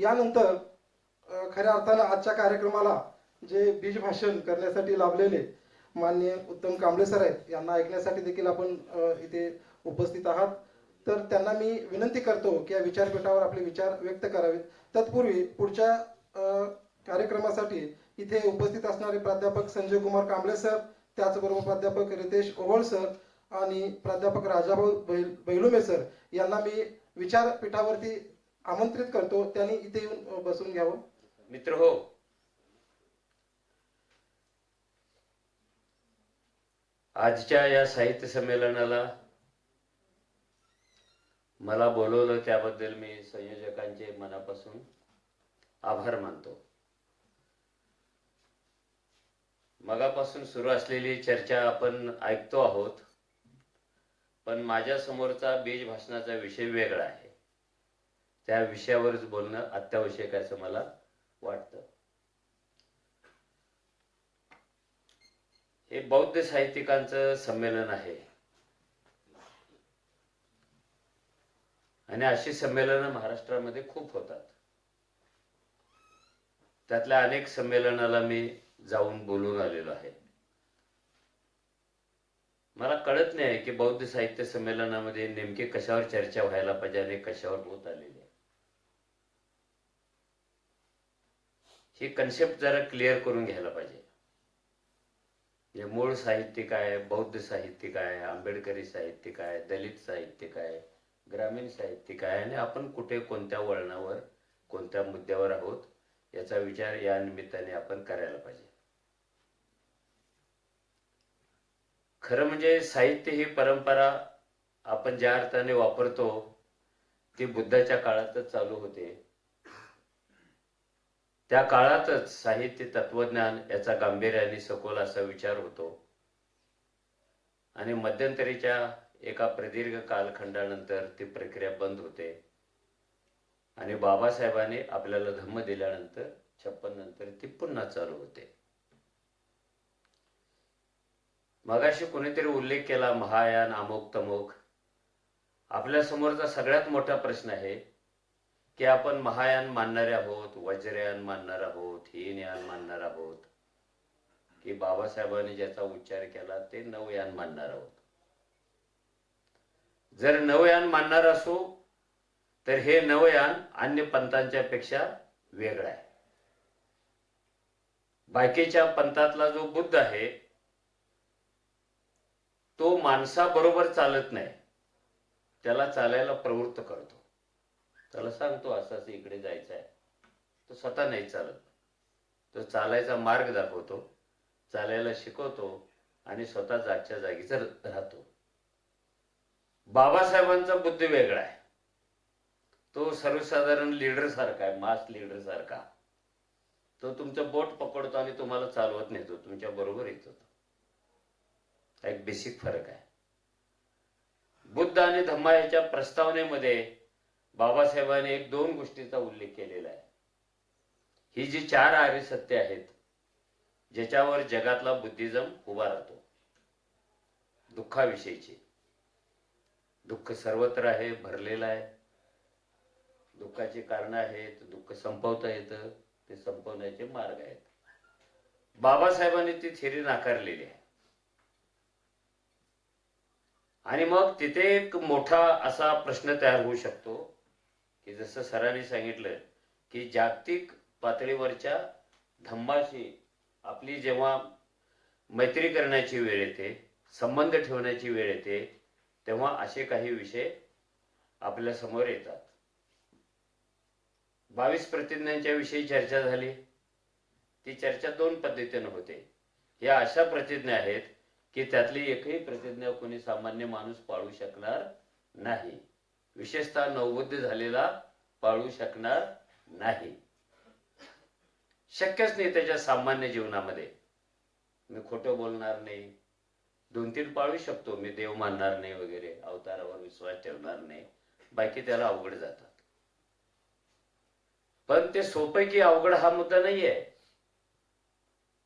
यानंतर खऱ्या अर्थानं आजच्या कार्यक्रमाला जे बीज भाषण करण्यासाठी लाभलेले माननीय उत्तम कांबळे सर आहेत, यांना ऐकण्यासाठी देखील आपण इथे उपस्थित आहात. तर त्यांना मी विनंती करतो की या विचारपीठावर आपले विचार व्यक्त करावेत. तत्पूर्वी पुढच्या कार्यक्रमासाठी इथे उपस्थित असणारे प्राध्यापक संजय कुमार कांबळे सर, त्याचबरोबर प्राध्यापक रितेश ओवळ सर आणि प्राध्यापक राजाभाऊ बैलुमे सर यांना मी विचारपीठावरती आमंत्रित करतो. त्यांनी इथे येऊन बसून घ्यावं. मित्र हो, आजच्या या साहित्य संमेलनाला मला बोलवलं त्याबद्दल मी संयोजकांचे मनापासून आभार मानतो. मगापासून सुरू असलेली चर्चा आपण ऐकतो आहोत, पण माझ्या समोरचा बीज भाषणाचा विषय वेगळा आहे. त्या विषयावरच बोलणं अत्यावश्यक आहे असं मला वाटतं. हे बौद्ध साहित्यिकांचं संमेलन आहे आणि अशी संमेलनं महाराष्ट्रामध्ये खूप होतात. त्यातल्या अनेक संमेलनाला मी जाऊन बोलून आलेलो आहे. मला कळत नाही की बौद्ध साहित्य संमेलनामध्ये नेमके कशावर चर्चा व्हायला पाहिजे आणि कशावर होत आलेली आहे. ही कन्सेप्ट जरा क्लिअर करून घ्यायला पाहिजे. हे मूळ साहित्य काय, बौद्ध साहित्य काय, आंबेडकरी साहित्य काय, दलित साहित्य काय, ग्रामीण साहित्य काय आणि आपण कुठे कोणत्या वळणावर कोणत्या मुद्द्यावर आहोत याचा विचार या निमित्ताने आपण करायला पाहिजे. खरं म्हणजे साहित्य ही परंपरा आपण ज्या अर्थाने वापरतो ती बुद्धाच्या काळातच चालू होते. त्या काळातच साहित्य तत्वज्ञान याचा गांभीर्याने सखोल असा विचार होतो आणि मध्यंतरीच्या एका प्रदीर्घ कालखंडानंतर ती प्रक्रिया बंद होते आणि बाबासाहेबांनी आपल्याला धम्म दिल्यानंतर 56 नंतर ती पुन्हा चालू होते. मगाशी कोणीतरी उल्लेख केला महायान अमुक तमुक. आपल्या समोरचा सगळ्यात मोठा प्रश्न आहे की आपण महायान मानणारे आहोत, वज्रयान मानणार आहोत, हीनयान मानणार आहोत, की बाबासाहेबांनी ज्याचा उच्चार केला ते नवयान मानणार आहोत. जर नवयान मानणार असो तर हे नवयान अन्य पंथांच्या पेक्षा वेगळं आहे. बाकीच्या पंथातला जो बुद्ध आहे तो माणसाबरोबर चालत नाही, त्याला चालायला प्रवृत्त करतो. त्याला सांगतो असं असं इकडे जायचं आहे, तो स्वतः नाही चालत. तो चालायचा मार्ग दाखवतो, चालायला शिकवतो आणि स्वतः जागच्या जागीच राहतो. बाबासाहेबांचा बुद्ध वेगळा आहे. तो सर्वसाधारण लीडर सारखा आहे, मास लीडर सारखा. तो तुमचं बोट पकडतो आणि तुम्हाला चालवत नेतो, तुमच्या बरोबर येतो. एक बेसिक फरक आहे. बुद्ध आणि धम्मा याच्या प्रस्तावनेमध्ये बाबासाहेबांनी एक दोन गोष्टीचा उल्लेख केलेला आहे. ही जी 4 आर्य सत्य आहेत ज्याच्यावर जगातला बुद्धिझम उभा राहतो. दुःखाविषयीची. दुःख सर्वत्र आहे, भरलेलं आहे. दुःखाची कारणं आहेत, दुःख संपवता येतं, ते संपवण्याचे मार्ग आहेत. बाबासाहेबांनी ती थिअरी नाकारलेली आहे. आणि मग तिथे एक मोठा असा प्रश्न तयार होऊ शकतो की जसं सरांनी सांगितलं की जागतिक पातळीवरच्या धम्माशी आपली जेव्हा मैत्री करण्याची वेळ येते, संबंध ठेवण्याची वेळ येते, तेव्हा असे काही विषय आपल्या समोर येतात. 22 प्रतिज्ञांच्या विषयी चर्चा झाली. ती चर्चा 2 पद्धतीने होते. या अशा प्रतिज्ञा आहेत की त्यातली एकही प्रतिज्ञा कोणी सामान्य माणूस पाळू शकणार नाही. विशेषतः नवबुद्ध झालेला पाळू शकणार नाही. शक्यच नाही त्याच्या सामान्य जीवनामध्ये. मी खोटं बोलणार नाही, 2-3 पाळू शकतो. मी देव मानणार नाही वगैरे, अवतारावर विश्वास ठेवणार नाही, बाकी त्याला अवघड जातात. पण ते सोपे की अवघड हा मुद्दा नाहीये.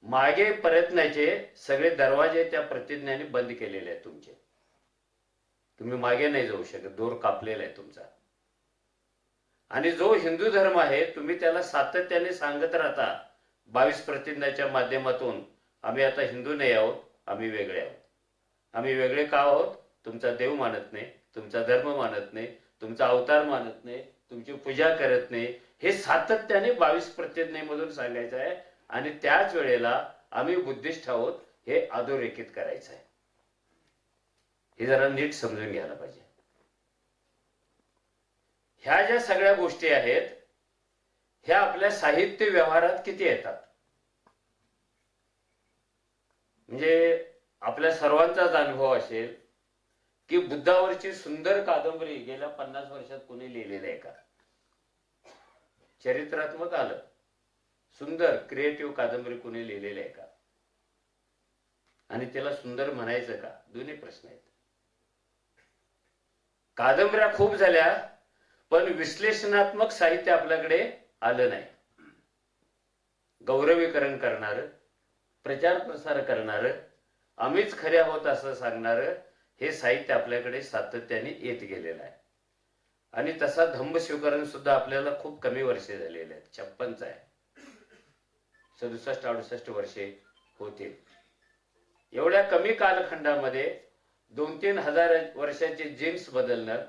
मागे प्रयत्नाचे सगळे दरवाजे त्या प्रतिज्ञाने बंद केलेले आहेत तुमचे. तुम्ही मागे नाही जाऊ शकत, दोर कापलेला आहे तुमचा. आणि जो हिंदू धर्म आहे तुम्ही त्याला सातत्याने सांगत राहता 22 प्रतिज्ञाच्या माध्यमातून, आम्ही आता हिंदू नाही आहोत, आम्ही वेगळे आहोत. आम्ही वेगळे का आहोत? तुमचा देव मानत नाही, तुमचा धर्म मानत नाही, तुमचा अवतार मानत नाही, तुमची पूजा करत नाही, हे सातत्याने 22 प्रतिज्ञेमधून सांगायचं आहे. आणि त्याच वेळेला आम्ही बुद्धिस्ट आहोत हे अधोरेखित करायचं आहे. हे जरा नीट समजून घ्यायला पाहिजे. ह्या ज्या सगळ्या गोष्टी आहेत ह्या आपल्या साहित्य व्यवहारात किती येतात? म्हणजे आपल्या सर्वांचाच अनुभव असेल की बुद्धावरची सुंदर कादंबरी गेल्या 50 वर्षात कोणी लिहिलेली आहे का? चरित्रात्मक आलं, सुंदर क्रिएटिव्ह कादंबरी कोणी लिहिलेली आहे का? आणि त्याला सुंदर म्हणायचं का? दोन्ही प्रश्न आहेत. कादंबऱ्या खूप झाल्या पण विश्लेषणात्मक साहित्य आपल्याकडे आलं नाही. गौरवीकरण करणार, प्रचार प्रसार करणार, आम्हीच खरे आहोत असं सांगणार हे साहित्य आपल्याकडे सातत्याने येत गेलेलं आहे. आणि तसा धम्म स्वीकरण सुद्धा आपल्याला खूप कमी वर्षे झालेले आहेत. 56 आहे, 67-68 वर्षे होतील. एवढ्या कमी कालखंडामध्ये 2-3 हजार वर्षाचे जीन्स बदलणं,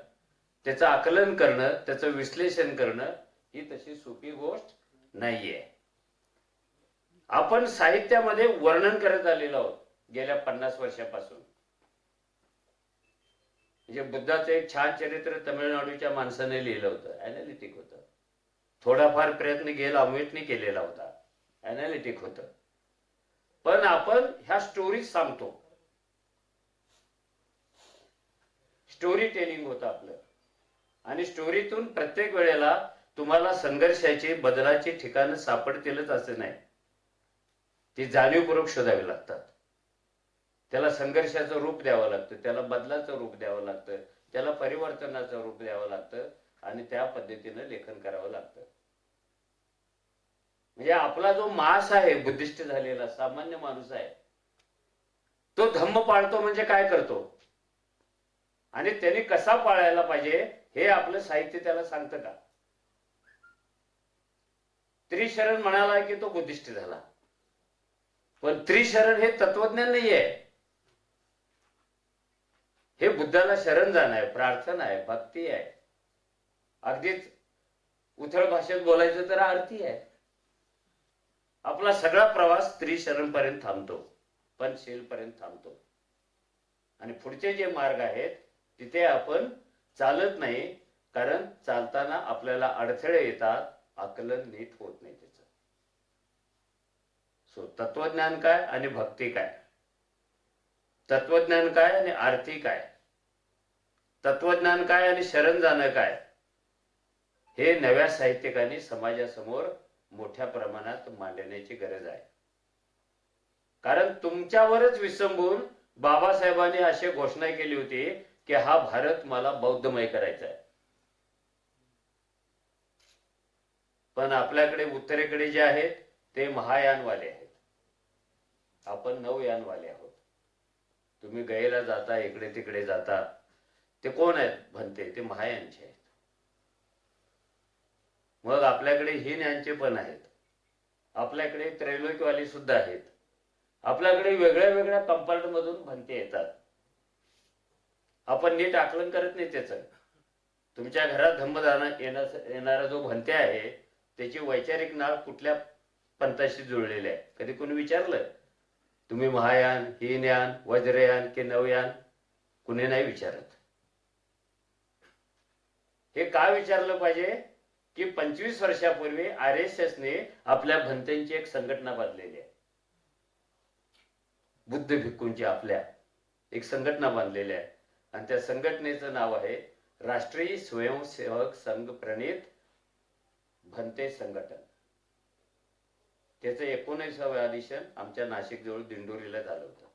त्याचं आकलन करणं, त्याचं विश्लेषण करणं ही तशी सोपी गोष्ट नाहीये. आपण साहित्यामध्ये वर्णन करत आलेलो आहोत गेल्या 50 वर्षापासून. म्हणजे बुद्धाचं एक छान चरित्र तमिळनाडूच्या माणसाने लिहिलं होतं, अॅनालिटिक होतं. थोडाफार प्रयत्न गेल अमृतने केलेला होता, अॅनालिटिक होतं. पण आपण ह्या स्टोरीज सांगतो, स्टोरी टेलिंग होतं आपलं. आणि स्टोरीतून प्रत्येक वेळेला तुम्हाला संघर्षाची, बदलाची ठिकाणं सापडतीलच असं नाही. ती जाणीवपूर्वक शोधावी लागतात. त्याला संघर्षाचं रूप द्यावं लागतं, त्याला बदलाचं रूप द्यावं लागतं, त्याला परिवर्तनाचं रूप द्यावं लागतं आणि त्या पद्धतीनं लेखन करावं लागतं. म्हणजे आपला जो मास आहे, बुद्धिस्ट झालेला सामान्य माणूस आहे, तो धम्म पाळतो म्हणजे काय करतो आणि त्याने कसा पाळायला पाहिजे हे आपलं साहित्य त्याला सांगतं का? त्रिशरण म्हणाला की तो बुद्धिस्ट झाला. पण त्रिशरण हे तत्वज्ञान नाहीये. हे बुद्धाला शरण जाणं आहे, प्रार्थना आहे, भक्ती आहे. अगदीच उथळ भाषेत बोलायचं तर आरती आहे. आपला सगळा प्रवास त्रिशरण पर्यंत थांबतो, पंचशील पर्यंत थांबतो. आणि पुढचे जे मार्ग आहेत तिथे आपण चालत नाही, कारण चालताना आपल्याला अडथळे येतात, आकलन नीट होत नाही त्याचं. सो तत्वज्ञान काय आणि भक्ती काय? तत्वज्ञान काय आणि आरती काय? तत्वज्ञान काय आणि शरण जाणं काय? हे नव्या साहित्यिकांनी समाजासमोर मोठ्या प्रमाणात मांडण्याची गरज आहे. कारण तुमच्यावरच विसंबून बाबासाहेबांनी अशी घोषणा केली होती की हा भारत मला बौद्धमय करायचा आहे. पण आपल्याकडे उत्तरेकडे जे आहेत ते महायानवाले आहेत, आपण नवयानवाले आहोत. तुम्ही गयेला जाता, इकडे तिकडे जाता, ते कोण आहेत म्हणते? ते महायानचे आहेत. मग आपल्याकडे हीन यांचे पण आहेत, आपल्याकडे त्रैलोक्यवाली सुद्धा आहेत, आपल्याकडे वेगळ्या वेगळ्या कंपार्ट मधून भंते येतात. आपण नीट आकलन करत नाही त्याचं. तुमच्या घरात धम्मदाना येणारा जो भंते आहे त्याची वैचारिक नाळ कुठल्या पंथाशी जुळलेली आहे? कधी कोणी विचारलं? तुम्ही महायान, हीनयान, वज्रयान की नवयान? कुणी नाही विचारत. हे का विचारलं पाहिजे की 25 वर्षापूर्वी RSS ने आपल्या भंतेंची एक संघटना बांधलेली आहे. बुद्ध भिक्खूंची आपल्या एक संघटना बांधलेली आहे आणि त्या संघटनेचं नाव आहे राष्ट्रीय स्वयंसेवक संघ प्रणित भंते संघटन. त्याचं 19वे अधिवेशन आमच्या नाशिक जवळ दिंडोरीला झालं होतं.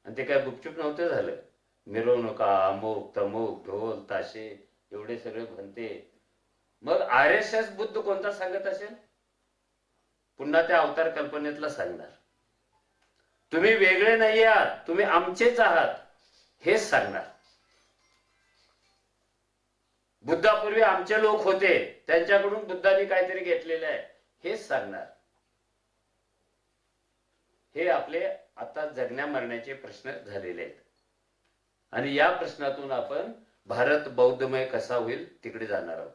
आणि ते काय गुपचूप नव्हतं झालं. मिरवणुका, अमुक तमुक, ढोल ताशे, एवढे सगळे भंते. मग RSS बुद्ध कोणता सांगत असेल? पुन्हा त्या अवतार कल्पनेतला सांगणार. तुम्ही वेगळे नाही आहात, तुम्ही आमचेच आहात हेच सांगणार. बुद्धापूर्वी आमचे लोक होते, त्यांच्याकडून बुद्धांनी काहीतरी घेतलेलं आहे हेच सांगणार. हे आपले आता जगण्या मरण्याचे प्रश्न झालेले आहेत. आणि या प्रश्नातून आपण भारत बौद्धमय कसा होईल तिकडे जाणार आहोत.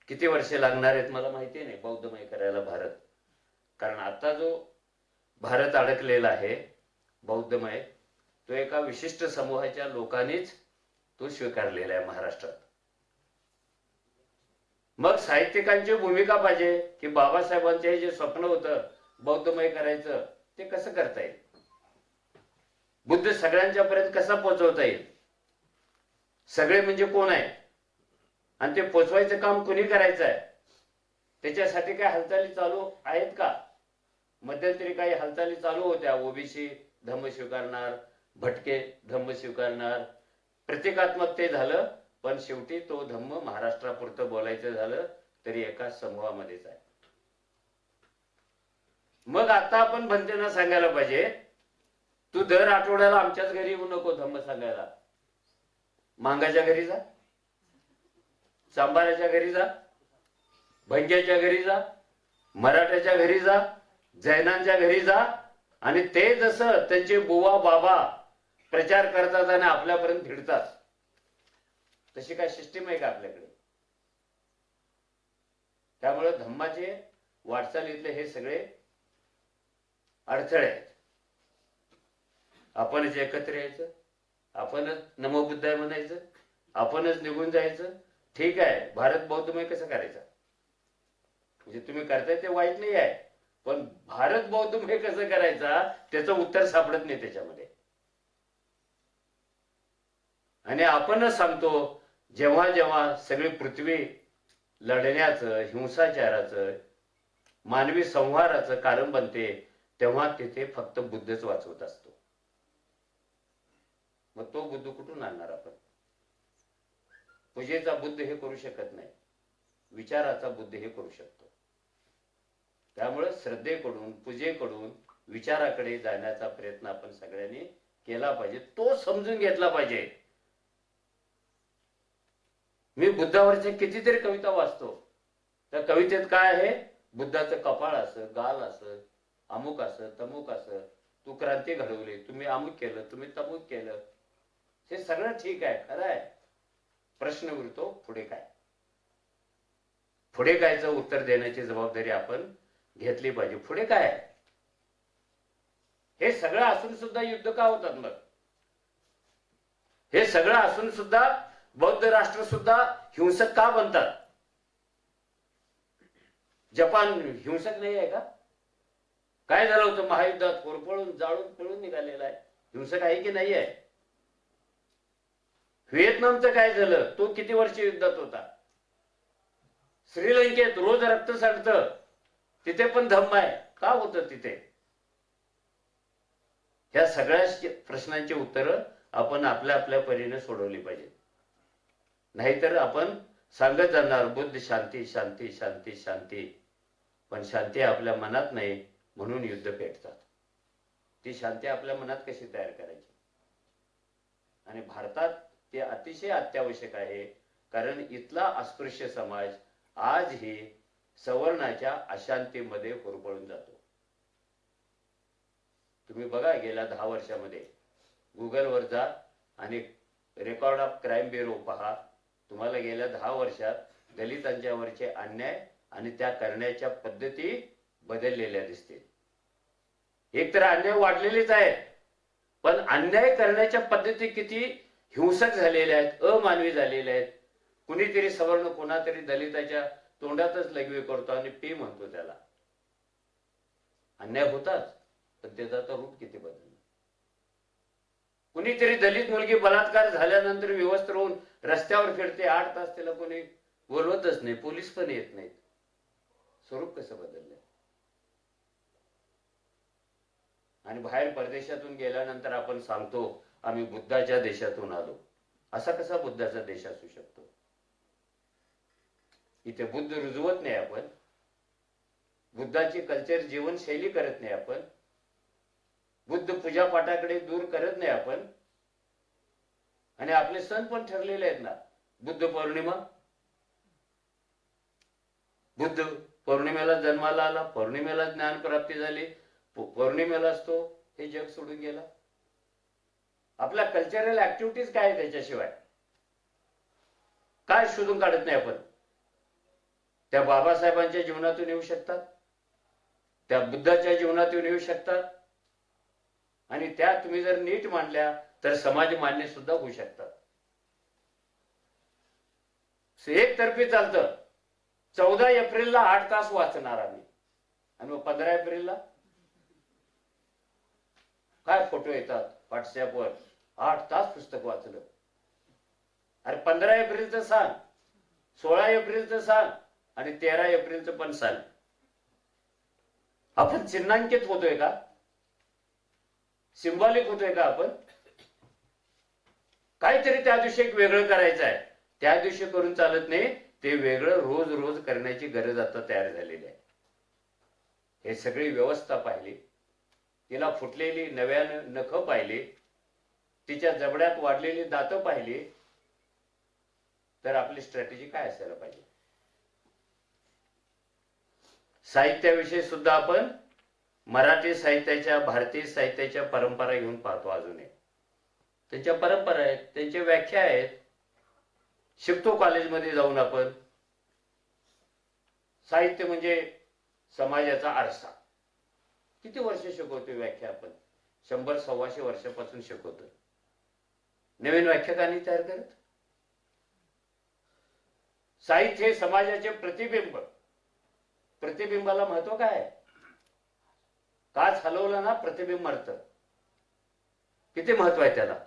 किती वर्षे लागणार आहेत मला माहिती नाही बौद्धमय करायला भारत. कारण आता जो भारत अडकलेला आहे बौद्धमय, तो एका विशिष्ट समूहाच्या लोकांनीच तो स्वीकारलेला आहे महाराष्ट्रात. मग साहित्यिकांची भूमिका पाहिजे की बाबासाहेबांचे हे जे स्वप्न होतं बौद्धमय करायचं ते कसं करता येईल, बुद्ध सगळ्यांच्या पर्यंत कसा पोहोचवता येईल, सगळे म्हणजे कोण आहे आणि ते पोचवायचं काम कोणी करायचं आहे, त्याच्यासाठी काय हालचाली चालू आहेत का. मध्यंतरी काही हालचाली चालू होत्या, ओबीसी धम्म स्वीकारणार, भटके धम्म स्वीकारणार, प्रतिकात्मक ते झालं. पण शेवटी तो धम्म महाराष्ट्रापुरतं बोलायचं झालं तरी एका समूहामध्येच आहे. मग आता आपण भंतेना सांगायला पाहिजे तू दर आठवड्याला आमच्याच घरी येऊ नको धम्म सांगायला. मांगाच्या घरी जा, चांबाराच्या घरी जा, भंग्याच्या घरी जा, मराठ्याच्या घरी जा, जैनांच्या घरी जा आणि ते जसं त्यांचे बुवा बाबा प्रचार करतात आणि आपल्यापर्यंत भिडतात तशी काय सिस्टीम आहे का आपल्याकडे. त्यामुळे धम्माचे वाटचालीतले हे सगळे अडथळे आहेत. आपणच एकत्र यायचं, आपणच नमो बुद्धाय म्हणायचं, आपणच निघून जायचं. ठीक आहे, भारत बौद्धमय कसं करायचा, म्हणजे तुम्ही करताय ते वाईट नाही आहे, पण भारत बौद्धमय कसं करायचा त्याचं उत्तर सापडत नाही त्याच्यामध्ये. आणि आपणच सांगतो जेव्हा जेव्हा सगळी पृथ्वी लढण्याचं, हिंसाचाराचं, मानवी संहाराचं कारण बनते तेव्हा तिथे फक्त बुद्धच वाचवत असतो. मग तो बुद्ध कुठून आणणार आपण. पूजेचा बुद्ध हे करू शकत नाही, विचाराचा बुद्ध हे करू शकतो. त्यामुळे श्रद्धेकडून, पूजेकडून विचाराकडे जाण्याचा प्रयत्न आपण सगळ्यांनी केला पाहिजे, तो समजून घेतला पाहिजे. मी बुद्धावरच्या कितीतरी कविता वाचतो, त्या कवितेत काय आहे, बुद्धाचं कपाळ असं, गाल असं, अमुक असं, तमुक असं, तू क्रांती घडवली, तुम्ही अमुक केलं, तुम्ही तमुक केलं, हे सगळं ठीक आहे, खरं आहे. प्रश्न उरतो पुढे काय. पुढे कायचं उत्तर देण्याची जबाबदारी आपण घेतली पाहिजे. पुढे काय आहे, हे सगळं असून सुद्धा युद्ध का होतात. मग हे सगळं असून सुद्धा बौद्ध राष्ट्र सुद्धा हिंसक का बनतात. जपान हिंसक नाही आहे का. काय झालं होतं महायुद्धात, होरपळून जाळून पळून निघालेला आहे, हिंसक आहे की नाही आहे. व्हिएतनामचं काय झालं, तो किती वर्ष युद्धात होता. श्रीलंकेत रोज रक्त सांडतं, तिथे पण धम्म आहे, का होतं तिथे. ह्या सगळ्या प्रश्नांची उत्तरं आपण आपल्या आपल्या परीने सोडवली पाहिजे. नाहीतर आपण सांगत जाणार बुद्ध शांती शांती शांती शांती, पण शांती आपल्या मनात नाही म्हणून युद्ध पेटतात. ती शांती आपल्या मनात कशी तयार करायची. आणि भारतात ते अतिशय अत्यावश्यक आहे, कारण इथला अस्पृश्य समाज आजही सवर्णाच्या अशांतीमध्ये होरपळून जातो. तुम्ही बघा गेल्या 10 वर्षामध्ये गुगलवर जा आणि रेकॉर्ड ऑफ क्राईम ब्युरो पहा. तुम्हाला गेल्या 10 वर्षात दलितांच्यावरचे अन्याय आणि त्या करण्याच्या पद्धती बदललेल्या दिसतील. एक तर अन्याय वाढलेलेच आहे, पण अन्याय करण्याच्या पद्धती किती हिंसक झालेल्या आहेत, अमानवी झालेल्या आहेत. कुणीतरी सवर्ण कोणातरी दलिताच्या तोंडातच लघवी करतो आणि पी म्हणतो त्याला. अन्याय होताच, पण त्याचा आता रूप किती बदललं. कुणीतरी दलित मुलगी बलात्कार झाल्यानंतर विवस्त्र होऊन रस्त्यावर फिरते, 8 तास त्याला कोणी बोलवतच नाही, पोलीस पण येत नाहीत. स्वरूप कसं बदललंय. आणि बाहेर परदेशातून गेल्यानंतर आपण सांगतो आम्ही बुद्धाच्या देशातून आलो. असा कसा बुद्धाचा देश असू शकतो. इथे बुद्ध रुजवत नाही आपण, बुद्धाची कल्चर जीवनशैली करत नाही आपण, बुद्ध पूजा पाठाकडे दूर करत नाही आपण. आणि आपले सण पण ठरलेले आहेत ना. बुद्ध पौर्णिमा, बुद्ध पौर्णिमेला जन्माला आला, पौर्णिमेला ज्ञान प्राप्ती झाली, पौर्णिमेलाच तो हे जग सोडून गेला. आपल्या कल्चरल ऍक्टिव्हिटीज काय आहे त्याच्याशिवाय काय शोधून काढत नाही आपण. त्या बाबासाहेबांच्या जीवनातून येऊ शकतात, त्या बुद्धाच्या जीवनातून येऊ शकतात, आणि त्या तुम्ही जर नीट मांडल्या तर समाज मान्य सुद्धा होऊ शकतात. एकतर्फी चालतं. 14 एप्रिलला 8 तास वाचणार आम्ही, आणि मग 15 एप्रिलला काय फोटो येतात व्हॉट्सअपवर, 8 तास पुस्तक वाचलं. अरे 15 एप्रिलचं सांग, 16 एप्रिलचं सांग, आणि 13 एप्रिलचं पण सांग. आपण चिन्हांकित होतोय का? सिंबॉलिक होतोय का आपण? काहीतरी त्या दिवशी एक वेगळं करायचं आहे. त्या दिवशी करून चालत नाही, ते वेगळं रोज रोज करण्याची गरज आता तयार झालेली आहे. हे सगळी व्यवस्था पाहिली, तिला फुटलेली नव्यानं नखं पाहिली, तिच्या जबड्यात वाढलेली दातं पाहिली, तर आपली स्ट्रॅटेजी काय असायला पाहिजे. साहित्याविषयी सुद्धा आपण मराठी साहित्याच्या, भारतीय साहित्याच्या परंपरा घेऊन पाहतो. अजूनही त्यांच्या परंपरा आहेत, त्यांच्या व्याख्या आहेत. शिकतो कॉलेजमध्ये जाऊन आपण. साहित्य म्हणजे समाजाचा आरसा. किती वर्ष शिकवतो व्याख्या आपण? 100-125 वर्षापासून शिकवतो. नवीन व्याख्या का नाही तयार करत? साहित्य हे समाजाचे प्रतिबिंब. प्रतिबिंबाला महत्व काय आहे? काच हलवलं ना प्रतिबिंब मरतं. किती महत्व आहे त्याला.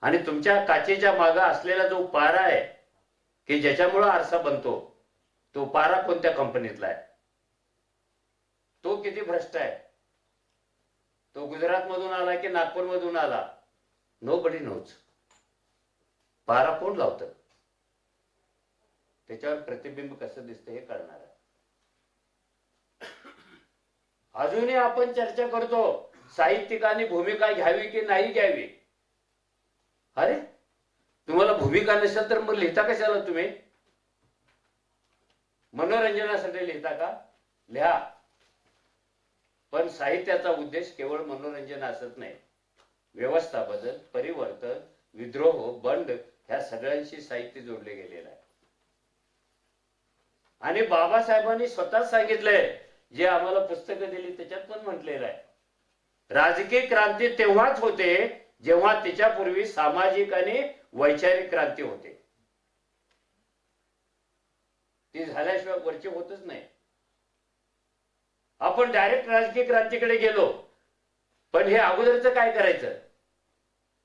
आणि तुमच्या काचेच्या मागे असलेला जो पारा आहे की ज्याच्यामुळे आरसा बनतो, तो पारा कोणत्या कंपनीतला आहे, तो किती भ्रष्ट आहे, तो गुजरात मधून आला की नागपूर मधून आला, नोबडी नोज. पारा कोण लावतं, त्याच्यावर प्रतिबिंब कसं दिसतं हे कळणार आहे. अजूनही आपण चर्चा करतो साहित्यिकांनी भूमिका घ्यावी की नाही घ्यावी. अरे तुम्हाला भूमिका नसेल तर मग लिहिता कशाला तुम्ही? मनोरंजनासाठी लिहिता का? लिहा. पण साहित्याचा उद्देश केवळ मनोरंजन असत नाही. व्यवस्था बदल, परिवर्तन, विद्रोह, बंड ह्या सगळ्यांशी साहित्य जोडले गेलेलं आहे. आणि बाबासाहेबांनी स्वतः सांगितलंय, जे आम्हाला पुस्तकं दिली त्याच्यात पण म्हटलेलं आहे, राजकीय क्रांती तेव्हाच होते जेव्हा तिच्यापूर्वी सामाजिक आणि वैचारिक क्रांती होते. ती झाल्याशिवाय वरची होतच नाही. आपण डायरेक्ट राजकीय क्रांतीकडे गेलो, पण हे अगोदरचं काय करायचं?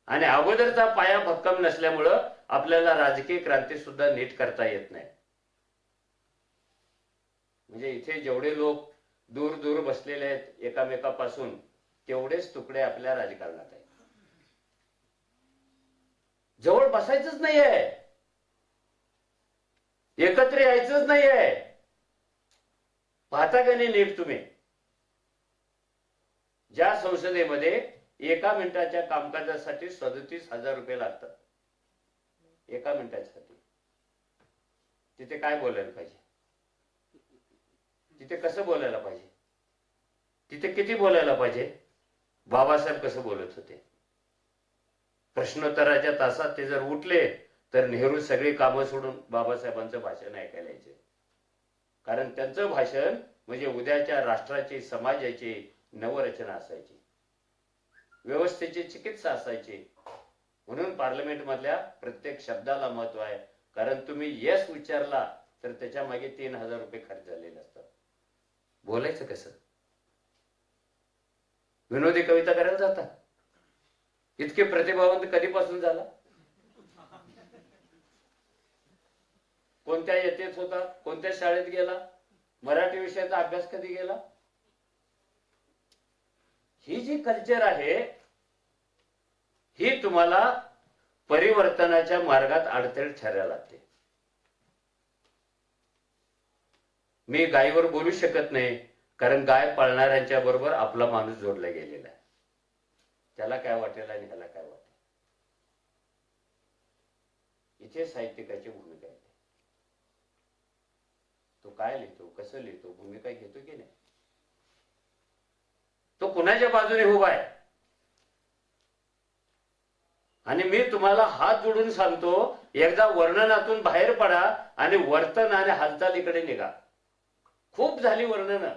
आणि अगोदरचा पाया भक्कम नसल्यामुळं आपल्याला राजकीय क्रांती सुद्धा नीट करता येत नाही. म्हणजे इथे जेवढे लोक दूर दूर बसलेले आहेत एकामेकापासून, तेवढेच तुकडे आपल्या राजकारणात आहेत. जवळ बसायचंच नाहीये, एकत्र यायचंच नाहीये. पाहता का नाही नीट तुम्ही? ज्या संसदेमध्ये 1 मिनिटाच्या कामकाजासाठी 37,000 रुपये लागतात, 1 मिनिटासाठी, तिथे काय बोलायला पाहिजे? तिथे कसं बोलायला पाहिजे? तिथे किती बोलायला पाहिजे? बाबासाहेब कसं बोलत होते? प्रश्नोत्तराच्या तासात ते जर उठले तर नेहरू सगळी कामं सोडून बाबासाहेबांचं भाषण ऐकायला यायचे. कारण त्यांचं भाषण म्हणजे उद्याच्या राष्ट्राची, समाजाची नवरचना असायची, व्यवस्थेची चिकित्सा असायची. म्हणून पार्लमेंट मधल्या प्रत्येक शब्दाला महत्व आहे. कारण तुम्ही यस उच्चारला तर त्याच्या मागे 3,000 रुपये खर्च झालेले असतात. बोलायचं कसं? विनोदी कविता करायला जाता? इतके प्रतिभावंत कधीपासून झाला? कोणत्या येतेच होता? कोणत्या शाळेत गेला? मराठी विषयाचा अभ्यास कधी गेला? ही जी कल्चर आहे, ही तुम्हाला परिवर्तनाच्या मार्गात अडथळे ठरायला लागते. मी गायीवर बोलू शकत नाही, कारण गाय पाळणाऱ्यांच्या बरोबर आपला माणूस जोडला गेलेला आहे. त्याला काय वाटेल आणि ह्याला काय वाटेल. इथे साहित्यिकाची भूमिका आहे. तो काय लिहितो, कसं लिहितो, भूमिका घेतो की नाही, तो कुणाच्या बाजूने उभा आहे. आणि मी तुम्हाला हात जोडून सांगतो, एकदा वर्णनातून बाहेर पडा आणि वर्तन आणि हालचालीकडे निघा. खूप झाली वर्णन,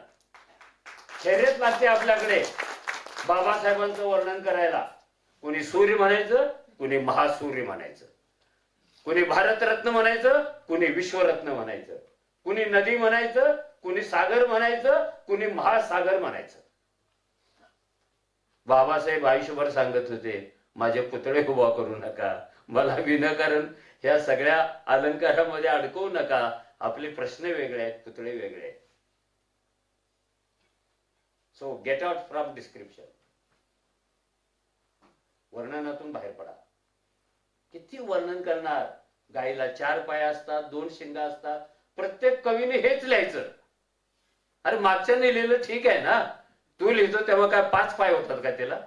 शर्यत लागते आपल्याकडे बाबासाहेबांचं वर्णन करायला. कुणी सूर्य म्हणायचं, कुणी महासूर्य म्हणायचं, कुणी भारतरत्न म्हणायचं, कुणी विश्वरत्न म्हणायचं, कुणी नदी म्हणायचं, कुणी सागर म्हणायचं, कुणी महासागर म्हणायचं. बाबासाहेब आयुष्यभर सांगत होते, माझे पुतळे उभा करू नका, मला विनाकारण ह्या सगळ्या अलंकारामध्ये अडकवू नका, आपले प्रश्न वेगळे आहेत, पुतळे वेगळे आहेत. So get out from description. वर्णनातून बाहेर पडा. किती वर्णन करणार. गाईला 4 पाय असतात, 2 शिंग असतात. प्रत्येक कवीने हेच लिहायचं. अरे मागच्याने लिहिलं ठीक आहे ना, तू लिहितो तेव्हा काय 5 पाय होतात का त्याला?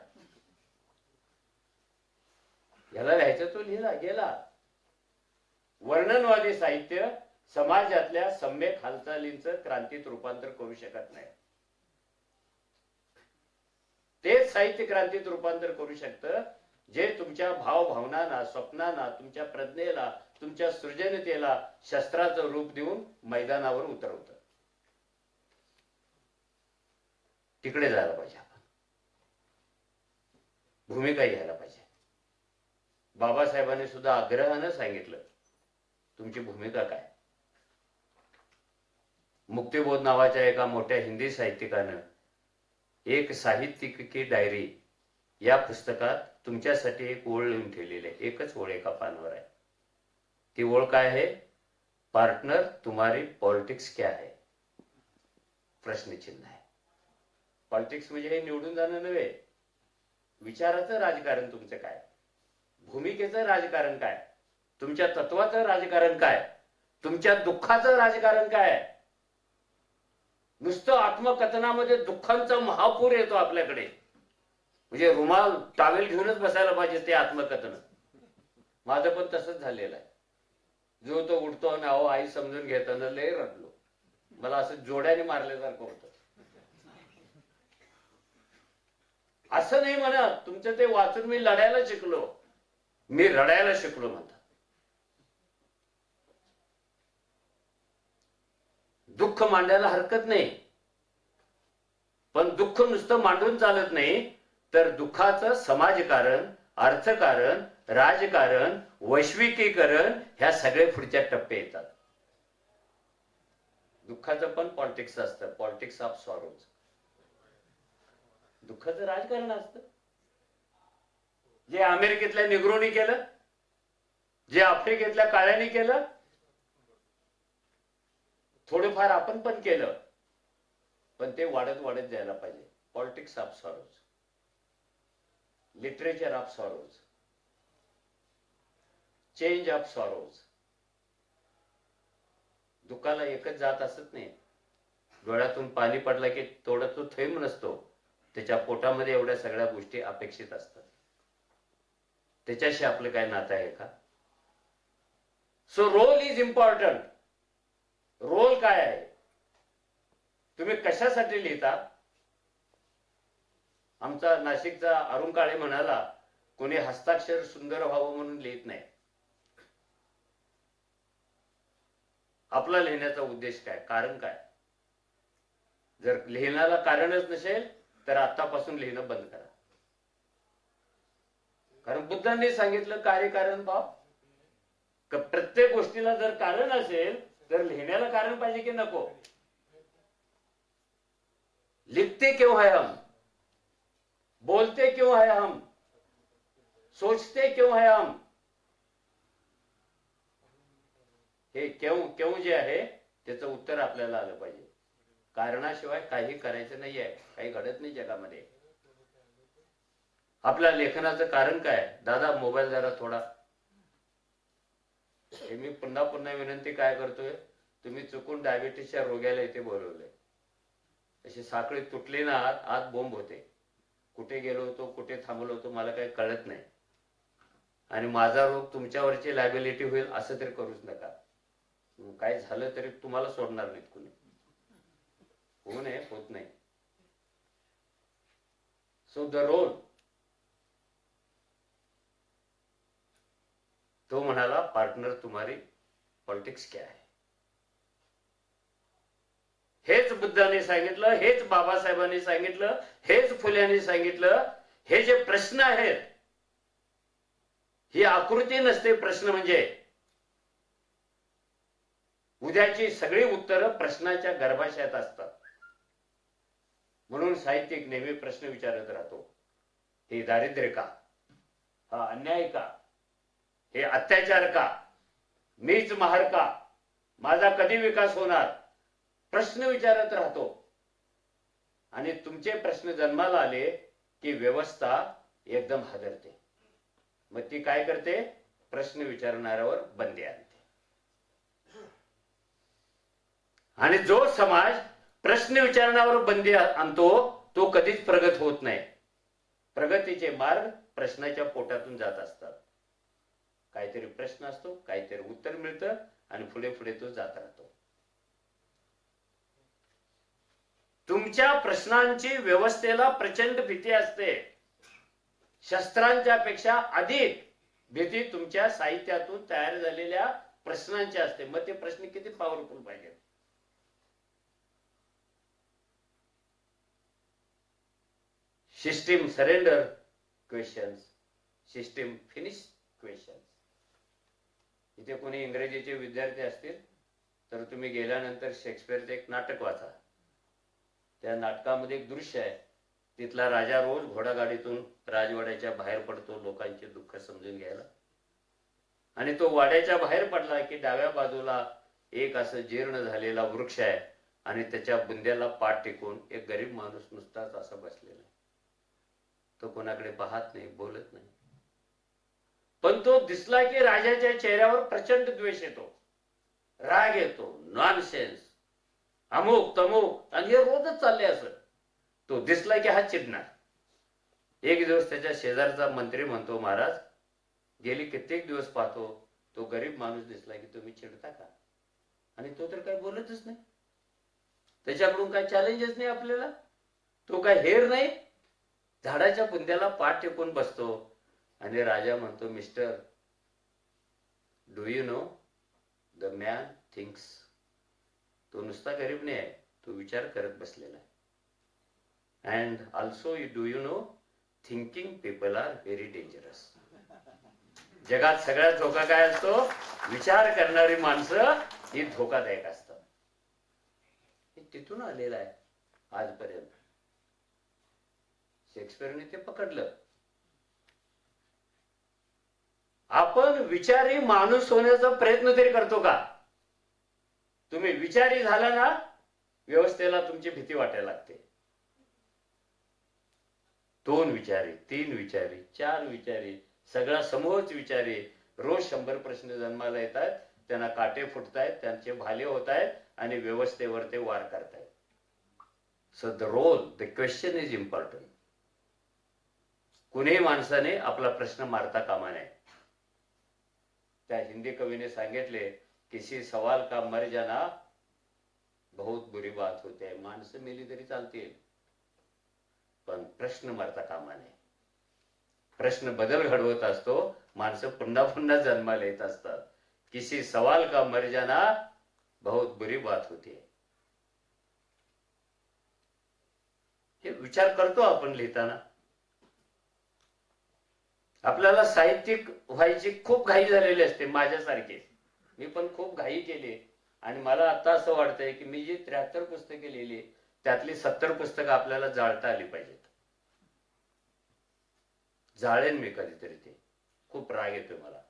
याला लिहायचं, तो लिहिला गेला. वर्णनवादी साहित्य समाजातल्या सम्यक हालचालींचं क्रांतीत रूपांतर करू शकत नाही. तेच साहित्य क्रांतीत रूपांतर करू शकतं जे तुमच्या भावभावनांना, स्वप्नांना, तुमच्या प्रज्ञेला, तुमच्या सृजनतेला शस्त्राचं रूप देऊन मैदानावर उतरवतं. तिकडे जायला पाहिजे आपण, भूमिका घ्यायला पाहिजे. बाबासाहेबांनी सुद्धा आग्रहानं सांगितलं, तुमची भूमिका काय. मुक्तिबोध नावाच्या एका मोठ्या हिंदी साहित्यिकानं एक साहित्यिक की डायरी या पुस्तकात तुमच्यासाठी एक ओळ लिहून ठेवलेली आहे. एकच ओळ एका पानावर आहे. ती ओळ काय आहे? पार्टनर तुम्हारी पॉलिटिक्स क्या है, प्रश्नचिन्ह आहे. पॉलिटिक्स म्हणजे हे निवडून जाणं नव्हे, विचाराचं राजकारण तुमचं काय, भूमिकेचं राजकारण काय, तुमच्या तत्वाचं राजकारण काय, तुमच्या दुःखाचं राजकारण काय. नुसतं आत्मकथनामध्ये दुःखांचा महापूर येतो आपल्याकडे, म्हणजे रुमाल टावेल घेऊनच बसायला पाहिजे ते आत्मकथन. माझं पण तसंच झालेलं आहे. जो तो उठतो आणि अहो आई समजून घेताना लय रडलो, मला असं जोड्याने मारल्यासारखं होतं. असं नाही म्हणत, तुमचं ते वाचून मी लढायला शिकलो, मी रडायला शिकलो म्हणतात. दुःख मांडायला हरकत नाही, पण दुःख नुसतं मांडून चालत नाही, तर दुःखाचं समाजकारण, अर्थकारण, राजकारण, वैश्विकीकरण ह्या सगळे पुढच्या टप्पे येतात. दुःखाचं पण पॉलिटिक्स असतं, पॉलिटिक्स ऑफ सॉरोज. दुःखाचं राजकारण असतं. जे अमेरिकेतल्या निग्रोनी केलं, जे आफ्रिकेतल्या काळ्यांनी केलं, थोडंफार आपण पण केलं, पण ते वाढत वाढत जायला पाहिजे. Politics of sorrows, literature of sorrows, change of sorrows. दुःखाला एकच जात असत नाही. डोळ्यातून पाणी पडलं की थोडा तो थैंब नसतो, त्याच्या पोटामध्ये एवढ्या सगळ्या गोष्टी अपेक्षित असतात. त्याच्याशी आपलं काय नातं आहे का? So role is important. Role काय आहे, तुम्ही कशासाठी लिहिता? आमचा नाशिकचा अरुण काळे म्हणाला, कोणी हस्ताक्षर सुंदर व्हावं म्हणून लिहित नाही. आपला लिहिण्याचा उद्देश काय, कारण काय? जर लिहिण्याला कारणच नसेल तर आतापासून लिहिणं बंद करा. कारण बुद्धांनी सांगितलं कार्यकारण भाव. प्रत्येक गोष्टीला जर कारण असेल तर लिहिण्याला कारण पाहिजे की नको? लिखते क्यों है हम, बोलते क्यों है हम, सोचते क्यों है हम? हे क्यों जे आहे त्याचं उत्तर आपल्याला आलं पाहिजे. कारणाशिवाय काही करायचं नाहीये, काही घडत नाही जगामध्ये. आपल्या लेखनाचं कारण काय? दादा मोबाईल जरा थोडा. हे मी पुन्हा पुन्हा विनंती काय करतोय, तुम्ही चुकून डायबिटीसच्या रोग्याला इथे बोलवलंय. अशी साखळी तुटली ना, आत बोंब होते. कुठे गेलो होतो, कुठे थांबलो होतो मला काही कळत नाही. आणि माझा रोग तुमच्यावरची लायबिलिटी होईल असं तरी करूच नका. काय झालं तरी तुम्हाला सोडणार नाहीत कुणी. होऊ नये, होत नाही. सो द रोल, तो म्हणाला पार्टनर तुम्हारी पॉलिटिक्स क्या है. हेच बुद्धाने सांगितलं, हेच बाबासाहेबांनी सांगितलं, हेच फुल्यांनी सांगितलं. हे जे प्रश्न आहेत, ही आकृती नसते प्रश्न म्हणजे. उद्याची सगळी उत्तरं प्रश्नाच्या गर्भाशयात असतात. म्हणून साहित्यिक नेहमी प्रश्न विचारत राहतो. हे दारिद्र्य का, हा अन्याय का, हे अत्याचार का, मीच महार का, माझा कधी विकास होणार, प्रश्न विचारत राहतो. आणि तुमचे प्रश्न जन्माला आले की व्यवस्था एकदम हादरते. मग ती काय करते, प्रश्न विचारणाऱ्यावर बंदी आणते. आणि जो समाज प्रश्न विचारण्यावर बंदी आणतो तो कधीच प्रगत होत नाही. प्रगतीचे मार्ग प्रश्नाच्या पोटातून जात असतात. काहीतरी प्रश्न असतो, काहीतरी उत्तर मिळतं आणि पुढे पुढे तो जात राहतो. तुमच्या प्रश्नांची व्यवस्थेला प्रचंड भीती असते. शस्त्रांच्या पेक्षा अधिक भीती तुमच्या साहित्यातून तयार झालेल्या प्रश्नांची असते. मग ते प्रश्न किती पॉवरफुल पाहिजेत. System surrender questions, system finish questions. इथे कोणी इंग्रजीचे विद्यार्थी असतील तर तुम्ही गेल्यानंतर शेक्सपियरचे एक नाटक वाचा. त्या नाटकामध्ये एक दृश्य आहे. तिथला राजा रोज घोडागाडीतून राजवाड्याच्या बाहेर पडतो लोकांचे दुःख समजून घ्यायला. आणि तो वाड्याच्या बाहेर पडला की डाव्या बाजूला एक असं जीर्ण झालेला वृक्ष आहे आणि त्याच्या बुंद्याला पाठ टेकून एक गरीब माणूस नुसताच असा बसलेला आहे. तो कोणाकडे पाहत नाही, बोलत नाही. पण तो दिसला की राजाच्या चेहऱ्यावर प्रचंड द्वेष येतो, राग येतो, नॉनसेन्स, अमुक तमुक, आणि हे रोजच चालले असं. तो दिसला की हा चिडणार. एक दिवस त्याच्या शेजारचा मंत्री म्हणतो, महाराज गेली कित्येक दिवस पाहतो तो गरीब माणूस दिसला की तुम्ही चिडता का. आणि तो तर काय बोलतच नाही. त्याच्याकडून काय चॅलेंजेस नाही आपल्याला. तो काय हेर नाही. झाडाच्या बुंद्याला पाठ टेकून बसतो. आणि राजा म्हणतो, mister, do you know the man thinks. तो नुसता गरीब नाही आहे, तो विचार करत बसलेला आहे. And also do you know thinking people are very dangerous. जगात सगळ्यात धोका काय असतो, विचार करणारी माणसं ही धोकादायक असतात. हे तिथून आलेलं आहे आजपर्यंत. शेक्सपियरने ते पकडलं. आपण विचारी माणूस होण्याचा प्रयत्न तरी करतो का. तुम्ही विचारी झाला ना, व्यवस्थेला तुमची भीती वाटायला लागते. 2 विचारी, 3 विचारी, 4 विचारी, सगळा समूहच विचारी. रोज 100 प्रश्न जन्माला येतात, त्यांना काटे फुटतायत, त्यांचे भाले होत आहेत आणि व्यवस्थेवर ते वार करतायत. So the role, the question is important. कुणीही माणसाने आपला प्रश्न मारता कामा नये. त्या हिंदी कवीने सांगितले, किसी सवाल का मर जाना बहुत बुरी बात होती है. माणसं मेली तरी चालतील, पण प्रश्न मरता कामा नये. प्रश्न बदल घडवत असतो. माणसं पुन्हा पुन्हा जन्माला येत असतात. किसी सवाल का मर जाना बहुत बुरी बात होती है. हे विचार करतो आपण लिहिताना. आपल्याला साहित्यिक व्हायची खूप घाई झालेली असते. माझ्यासारखे मी पण खूप घाई केली. आणि मला आता असं वाटतंय की मी जी 73 पुस्तके लिहिली त्यातली 70 पुस्तकं आपल्याला जाळता आली पाहिजेत. जाळेन मी कधीतरी ते. खूप राग येतोय मला.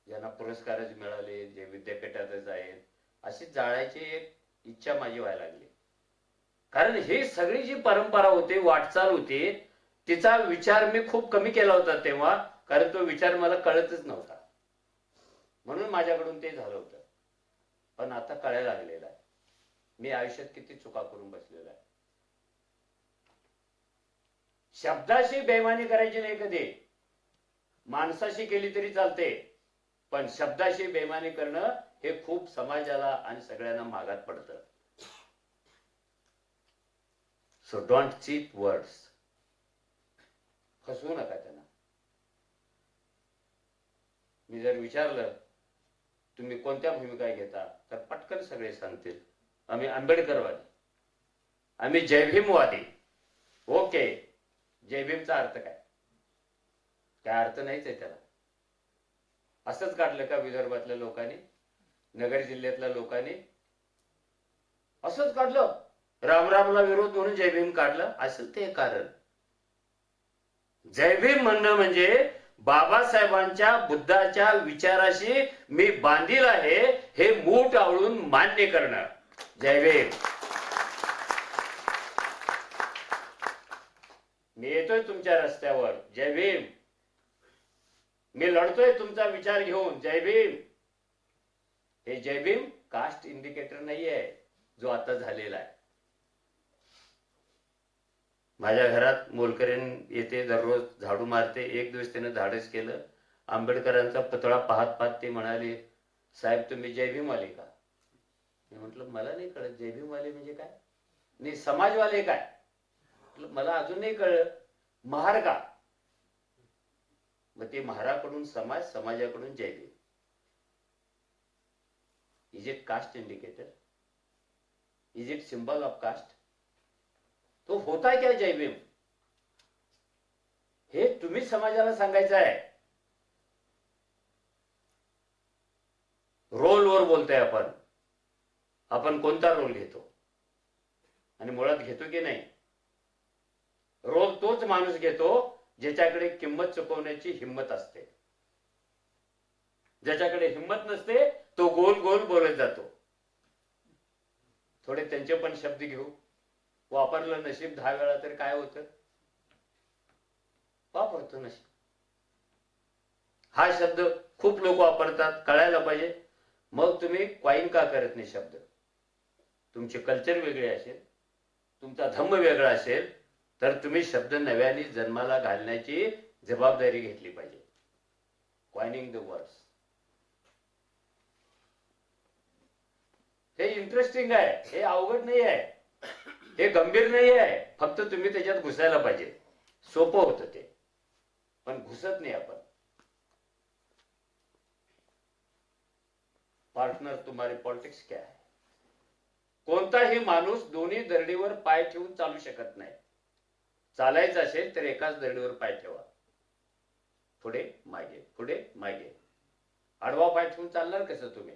ज्यांना पुरस्कारच मिळाले, जे विद्यापीठातच आहेत, अशी जाळायची एक इच्छा माझी व्हायला लागली. कारण ही सगळी जी परंपरा होती, वाटचाल होती, तिचा विचार मी खूप कमी केला होता तेव्हा. कारण तो विचार मला कळतच नव्हता, म्हणून माझ्याकडून ते झालं होतं. पण आता कळायला लागलेलं आहे मी आयुष्यात किती चुका करून बसलेलो आहे. शब्दाशी बेईमानी करायची नाही कधी. माणसाशी केली तरी चालते, पण शब्दाशी बेमानी करणं हे खूप समाजाला आणि सगळ्यांना मागात पडतं. So don't cheat words. फसवू नका त्यांना. मी जर विचारलं तुम्ही कोणत्या भूमिका घेता, तर पटकन सगळे सांगतील आम्ही आंबेडकरवादी, आम्ही जयभीमवादी. ओके, जयभीमचा अर्थ काय? काय अर्थ नाहीच आहे त्याला. असंच काढलं का विदर्भातल्या लोकांनी, नगर जिल्ह्यातल्या लोकांनी असंच काढलं? रामरामला विरोध म्हणून जयभीम काढलं असेल ते कारण. जयभीम म्हणणं म्हणजे बाबासाहेबांच्या बुद्धाच्या विचाराशी मी बांधील आहे हे मूठ आवळून मान्य करणं. जयभीम. मी येतोय तुमच्या रस्त्यावर, जय भीम. मी लढतोय तुमचा विचार घेऊन, जय भीम. हे जय भीम कास्ट इंडिकेटर नाहीये जो आता झालेला आहे. माझ्या घरात मोलकरीण येते, दररोज झाडू मारते. एक दिवस त्याने धाडस केलं, आंबेडकरांचा पुतळा पाहत पाहत ती म्हणाली, साहेब तुम्ही जय भीम वाले का? मी म्हटलं मला नाही कळत जय भीम वाले म्हणजे काय. नाही समाजवाले काय? मला अजून नाही कळलं. महार का? मग ते महाराकडून समाज, समाजाकडून जय Bhim. Is it caste indicator? Is it symbol of caste? तो होता क्या जय भीम? हे तुम्ही समाजाला सांगायचं आहे. रोलवर बोलतोय आपण. आपण कोणता रोल घेतो आणि मुळात घेतो की नाही? रोल तोच माणूस घेतो ज्याच्याकडे किंमत चुकवण्याची हिंमत असते. ज्याच्याकडे हिंमत नसते तो गोल गोल बोलत जातो. थोडे त्यांचे पण शब्द घेऊ. वापरलं नशीब 10 वेळा तर काय होतं? वापरतो नशीब. हा शब्द खूप लोक वापरतात, कळायला पाहिजे. मग तुम्ही क्वाईन का करत नाही शब्द? तुमचे कल्चर वेगळे असेल, तुमचा धम्म वेगळा असेल, तर तुम्ही शब्द नव्याने जन्माला घालण्याची जबाबदारी घेतली पाहिजे. क्वाइनिंग द वर्ड्स हे इंटरेस्टिंग आहे, हे अवघड नाही आहे, हे गंभीर नाही आहे. फक्त तुम्ही त्याच्यात घुसायला पाहिजे. सोपं होतं ते, पण घुसत नाही आपण. पार्टनर तुम्हारी पॉलिटिक्स क्या है? कोणताही माणूस दोन्ही दरडीवर पाय ठेवून चालू शकत नाही. चालायचं असेल तर एकाच दरडीवर पाय ठेवा. पुढे मागे, पुढे मागे. आडवा पाय ठेवून चालणार कसं तुम्ही?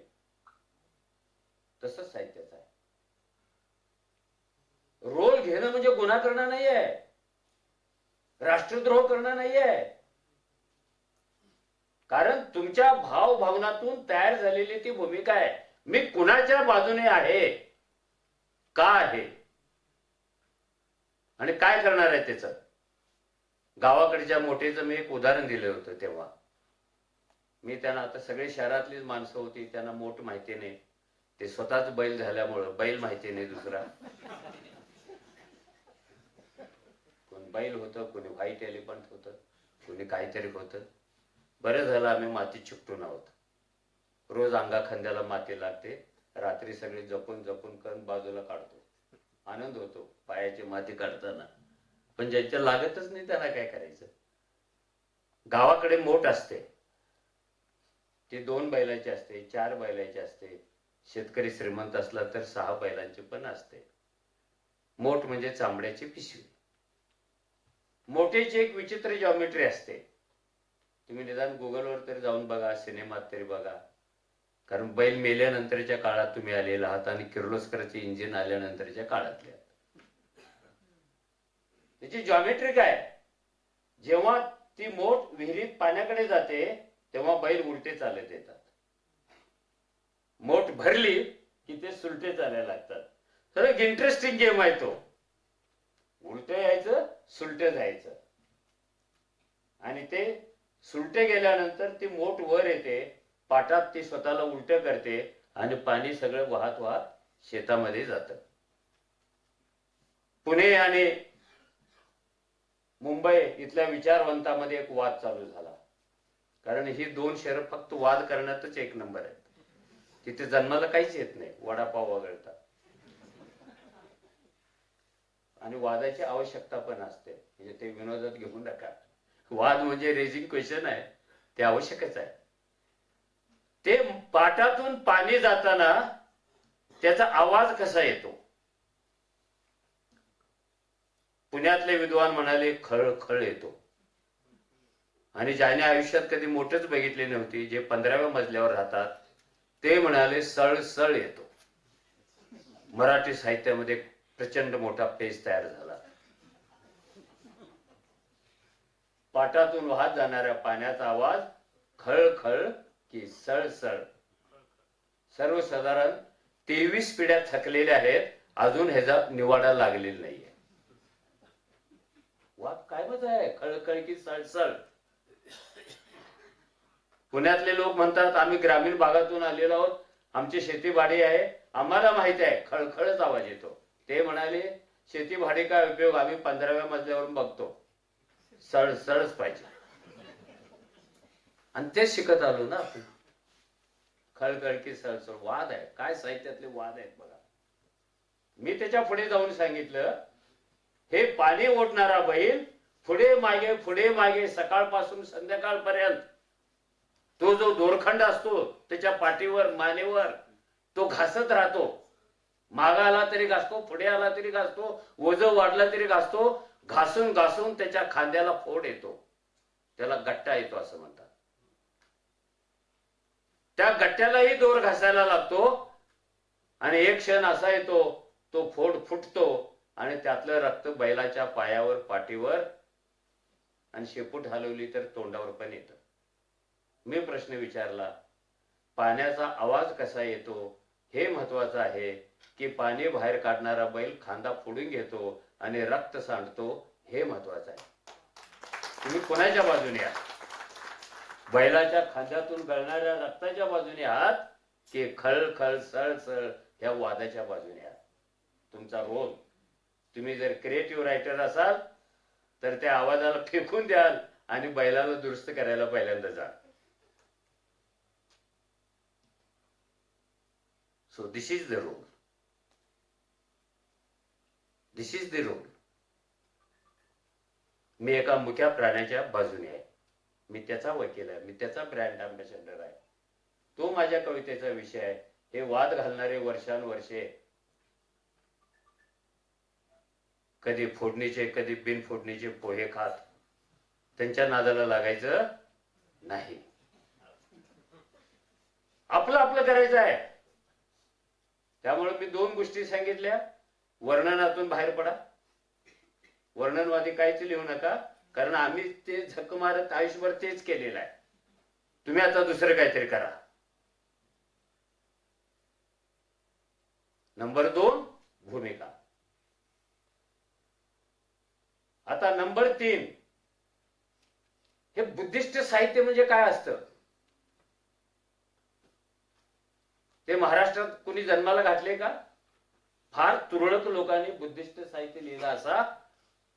तसंच साहित्याचं आहे. रोल घेणं म्हणजे गुन्हा करणं नाहीये, राष्ट्रद्रोह करणं नाहीये. कारण तुमच्या भावभावनातून तयार झालेली ती भूमिका आहे. मी कुणाच्या बाजूने आहे, का आहे आणि काय करणार आहे त्याच. गावाकडच्या मोठेचं मी एक उदाहरण दिलं होतं तेव्हा. मी त्यांना, आता सगळे शहरातलीच माणसं होती, त्यांना मोठ माहिती नाही. ते स्वतःच बैल झाल्यामुळं बैल माहिती नाही दुसरा. कोण बैल होतं, कोणी व्हाईट एलिफंट होतं, कोणी काहीतरी होतं. बरं झालं आम्ही मातीत चिकटून आहोत. रोज अंगा खांद्याला माती लागते. रात्री सगळे जपून जपून कण बाजूला काढतो. आनंद होतो पायाची माती काढताना. पण ज्यांच्या लागतच नाही त्यांना काय करायचं? गावाकडे मोठ असते, ती 2 बैलाची असते, 4 बैलाची असते. शेतकरी श्रीमंत असला तर 6 बैलांची पण असते. मोठ म्हणजे चांबड्याची पिशवी. मोठेची एक विचित्र जॉमेट्री असते. तुम्ही निदान गुगलवर तरी जाऊन बघा, सिनेमात तरी बघा. कारण बैल मेल्यानंतरच्या काळात तुम्ही आलेला आहात आणि किर्लोस्करचे इंजिन आल्यानंतरच्या काळातले आहात. त्याची जॉमेट्री काय? जेव्हा ती मोठ विहिरीत पाण्याकडे जाते तेव्हा बैल उलटे चालत येतात. मोठ भरली की ते सुलटे चालायला लागतात. तर एक इंटरेस्टिंग गेम आहे तो. उलटे यायचं, सुलटे जायचं. आणि ते सुलटे गेल्यानंतर ती मोठ वर येते, पाटात ती स्वतःला उलट करते आणि पाणी सगळं वाहत वाहत शेतामध्ये जातं. पुणे आणि मुंबई इथल्या विचारवंतामध्ये एक वाद चालू झाला. कारण ही दोन शहरं फक्त वाद करण्यातच एक नंबर आहेत. तिथे जन्माला काहीच येत नाही वडापाव वगळता. आणि वादाची आवश्यकता पण असते, म्हणजे ते विनोदात घेऊ नका. वाद म्हणजे रेजिंग क्वेश्चन आहे, ते आवश्यकच आहे. ते पाटातून पाणी जाताना त्याचा आवाज कसा येतो. पुण्यातले विद्वान म्हणाले खळ खळ येतो. आणि ज्याने आयुष्यात कधी मोठच बघितली नव्हती, जे 15व्या मजल्यावर राहतात, ते म्हणाले सळ सळ येतो. मराठी साहित्यामध्ये प्रचंड मोठा पेज तयार झाला. पाटातून वाहत जाणाऱ्या पाण्याचा आवाज खळ खळ की सळ सळ. सर्वसाधारण 23 पिढ्या थकलेल्या आहेत, अजून ह्याचा निवाडा लागलेला नाहीये. वाद काय मजा आहे, खळखळ की सळसळ. पुण्यातले लोक म्हणतात आम्ही ग्रामीण भागातून आलेलो आहोत, आमची शेतीबाडी आहे, आम्हाला माहिती आहे खळखळच आवाज येतो. ते म्हणाले शेतीबाडी काय उपयोग, आम्ही 15व्या मजल्यावरून बघतो, सळसळच पाहिजे. आणि तेच शिकत आलो ना आपण. खळखळ की सळसळ. वाद आहे, काय साहित्यातले वाद आहेत बघा. मी त्याच्या पुढे जाऊन सांगितलं, हे पाणी ओढणारा बैल पुढे मागे सकाळपासून संध्याकाळपर्यंत तो जो दोरखंड असतो त्याच्या पाठीवर मानेवर तो घासत राहतो. मागे आला तरी घासतो, पुढे आला तरी घासतो, वजन वाढला तरी घासतो. घासून घासून त्याच्या खांद्याला फोड येतो, त्याला गट्टा येतो असं म्हणतात. त्या गट्ट्यालाही दोर घासायला लागतो आणि एक क्षण असा येतो तो फोड फुटतो आणि त्यातलं रक्त बैलाच्या पायावर, पाठीवर आणि शेपूट हलवली तर तोंडावर पण येतं. मी प्रश्न विचारला, पाण्याचा आवाज कसा येतो हे महत्वाचं आहे की पाणी बाहेर काढणारा बैल खांदा फोडून घेतो आणि रक्त सांडतो हे महत्वाचं आहे. तुम्ही कोणाच्या बाजूने आहात, बैलाच्या खांद्यातून गळणाऱ्या रक्ताच्या बाजूने आहात की खळ खळ सळ सळ ह्या वादाच्या बाजूने आहात. तुमचा रोल, तुम्ही जर क्रिएटिव्ह रायटर असाल तर त्या आवाजाला फेकून द्याल आणि बैलाला दुरुस्त करायला पहिल्यांदा जा. So this is the role, this is the role. मी एका मुक्या प्राण्याच्या बाजूने आहे, मी त्याचा वकील आहे, मी त्याचा ब्रँड अँबॅसेडर आहे. तो माझ्या कवितेचा विषय आहे. हे वाद घालणारे वर्षानुवर्षे कधी फोडणीचे कधी बिन फोडणीचे पोहे खात, त्यांच्या नादाला लागायचं नाही. आपलं आपलं करायचं आहे. त्यामुळे मी दोन गोष्टी सांगितल्या. वर्णनातून बाहेर पडा, वर्णनवादी काहीच लिहू नका, कारण आम्ही ते झक मारत आयुष्यभर तेच केलेलं आहे. तुम्ही आता दुसरं काहीतरी करा. नंबर 2 भूमिका. आता नंबर 3, हे बुद्धिस्ट साहित्य म्हणजे काय असतं ते महाराष्ट्रात कुणी जन्माला घातले का? फार तुरळक लोकांनी बुद्धिस्ट साहित्य लिहिलं असा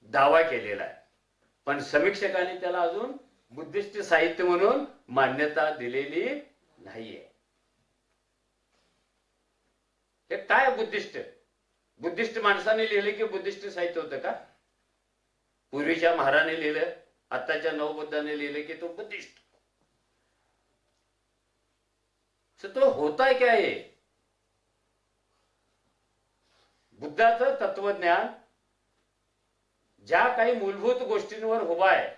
दावा केलेला आहे, पण समीक्षकांनी त्याला अजून बुद्धिस्ट साहित्य म्हणून मान्यता दिलेली नाहीये. हे काय बुद्धिस्ट? बुद्धिस्ट माणसाने लिहिले की बुद्धिस्ट साहित्य होतं का? पूर्वीच्या महाराने लिहिलं, आताच्या नवबुद्धाने लिहिले की तो बुद्धिस्ट. तो होता क्या आहे? बुद्धाचं तत्वज्ञान ज्या काही मूलभूत गोष्टींवर उभा आहे.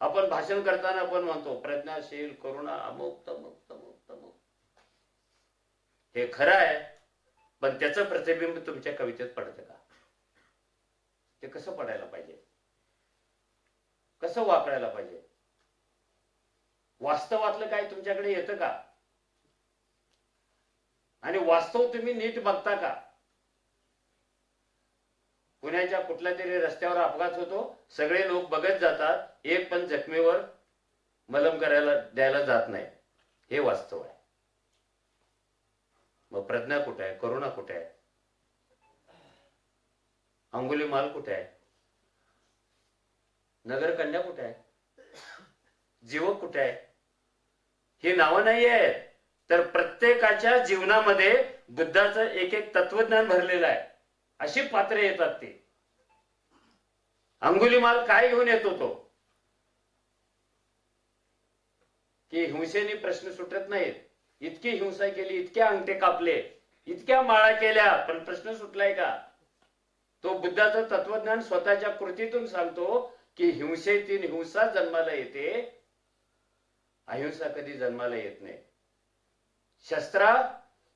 आपण भाषण करताना आपण म्हणतो प्रज्ञाशील, करुणा, अमुक तमुक तमुक तमुक. हे खरं आहे, पण त्याचं प्रतिबिंब तुमच्या कवितेत पडतं का? ते कसं पडायला पाहिजे, कसं वापरायला पाहिजे? वास्तवातलं काय तुमच्याकडे येतं का? आणि वास्तव तुम्ही नीट बघता का? पुण्याच्या कुठल्या तरी रस्त्यावर अपघात होतो, सगळे लोक बघत जातात, एक पण जखमीवर मलम करायला द्यायला जात नाही. हे वास्तव आहे. मग प्रज्ञा कुठे आहे, करुणा कुठे आहे, अंगुलीमाल कुठे आहे, नगरकन्या कुठे आहे? जीव कुठे आहे? ही नावं नाही आहेत, तर प्रत्येकाच्या जीवनामध्ये बुद्धाचं एक एक तत्वज्ञान भरलेलं आहे. अशी पात्रे येतात ती. अंगुलीमाल काय घेऊन येतो तो? की हिंसेने प्रश्न सुटत नाहीत. इतकी हिंसा केली, इतके अंगठे कापले, इतक्या माळा केल्या, पण प्रश्न सुटलाय का? तो बुद्धाचं तत्वज्ञान स्वतःच्या कृतीतून सांगतो की हिंसेतील हिंसा जन्माला येते, अहिंसा कधी जन्माला येत नाही. शस्त्रा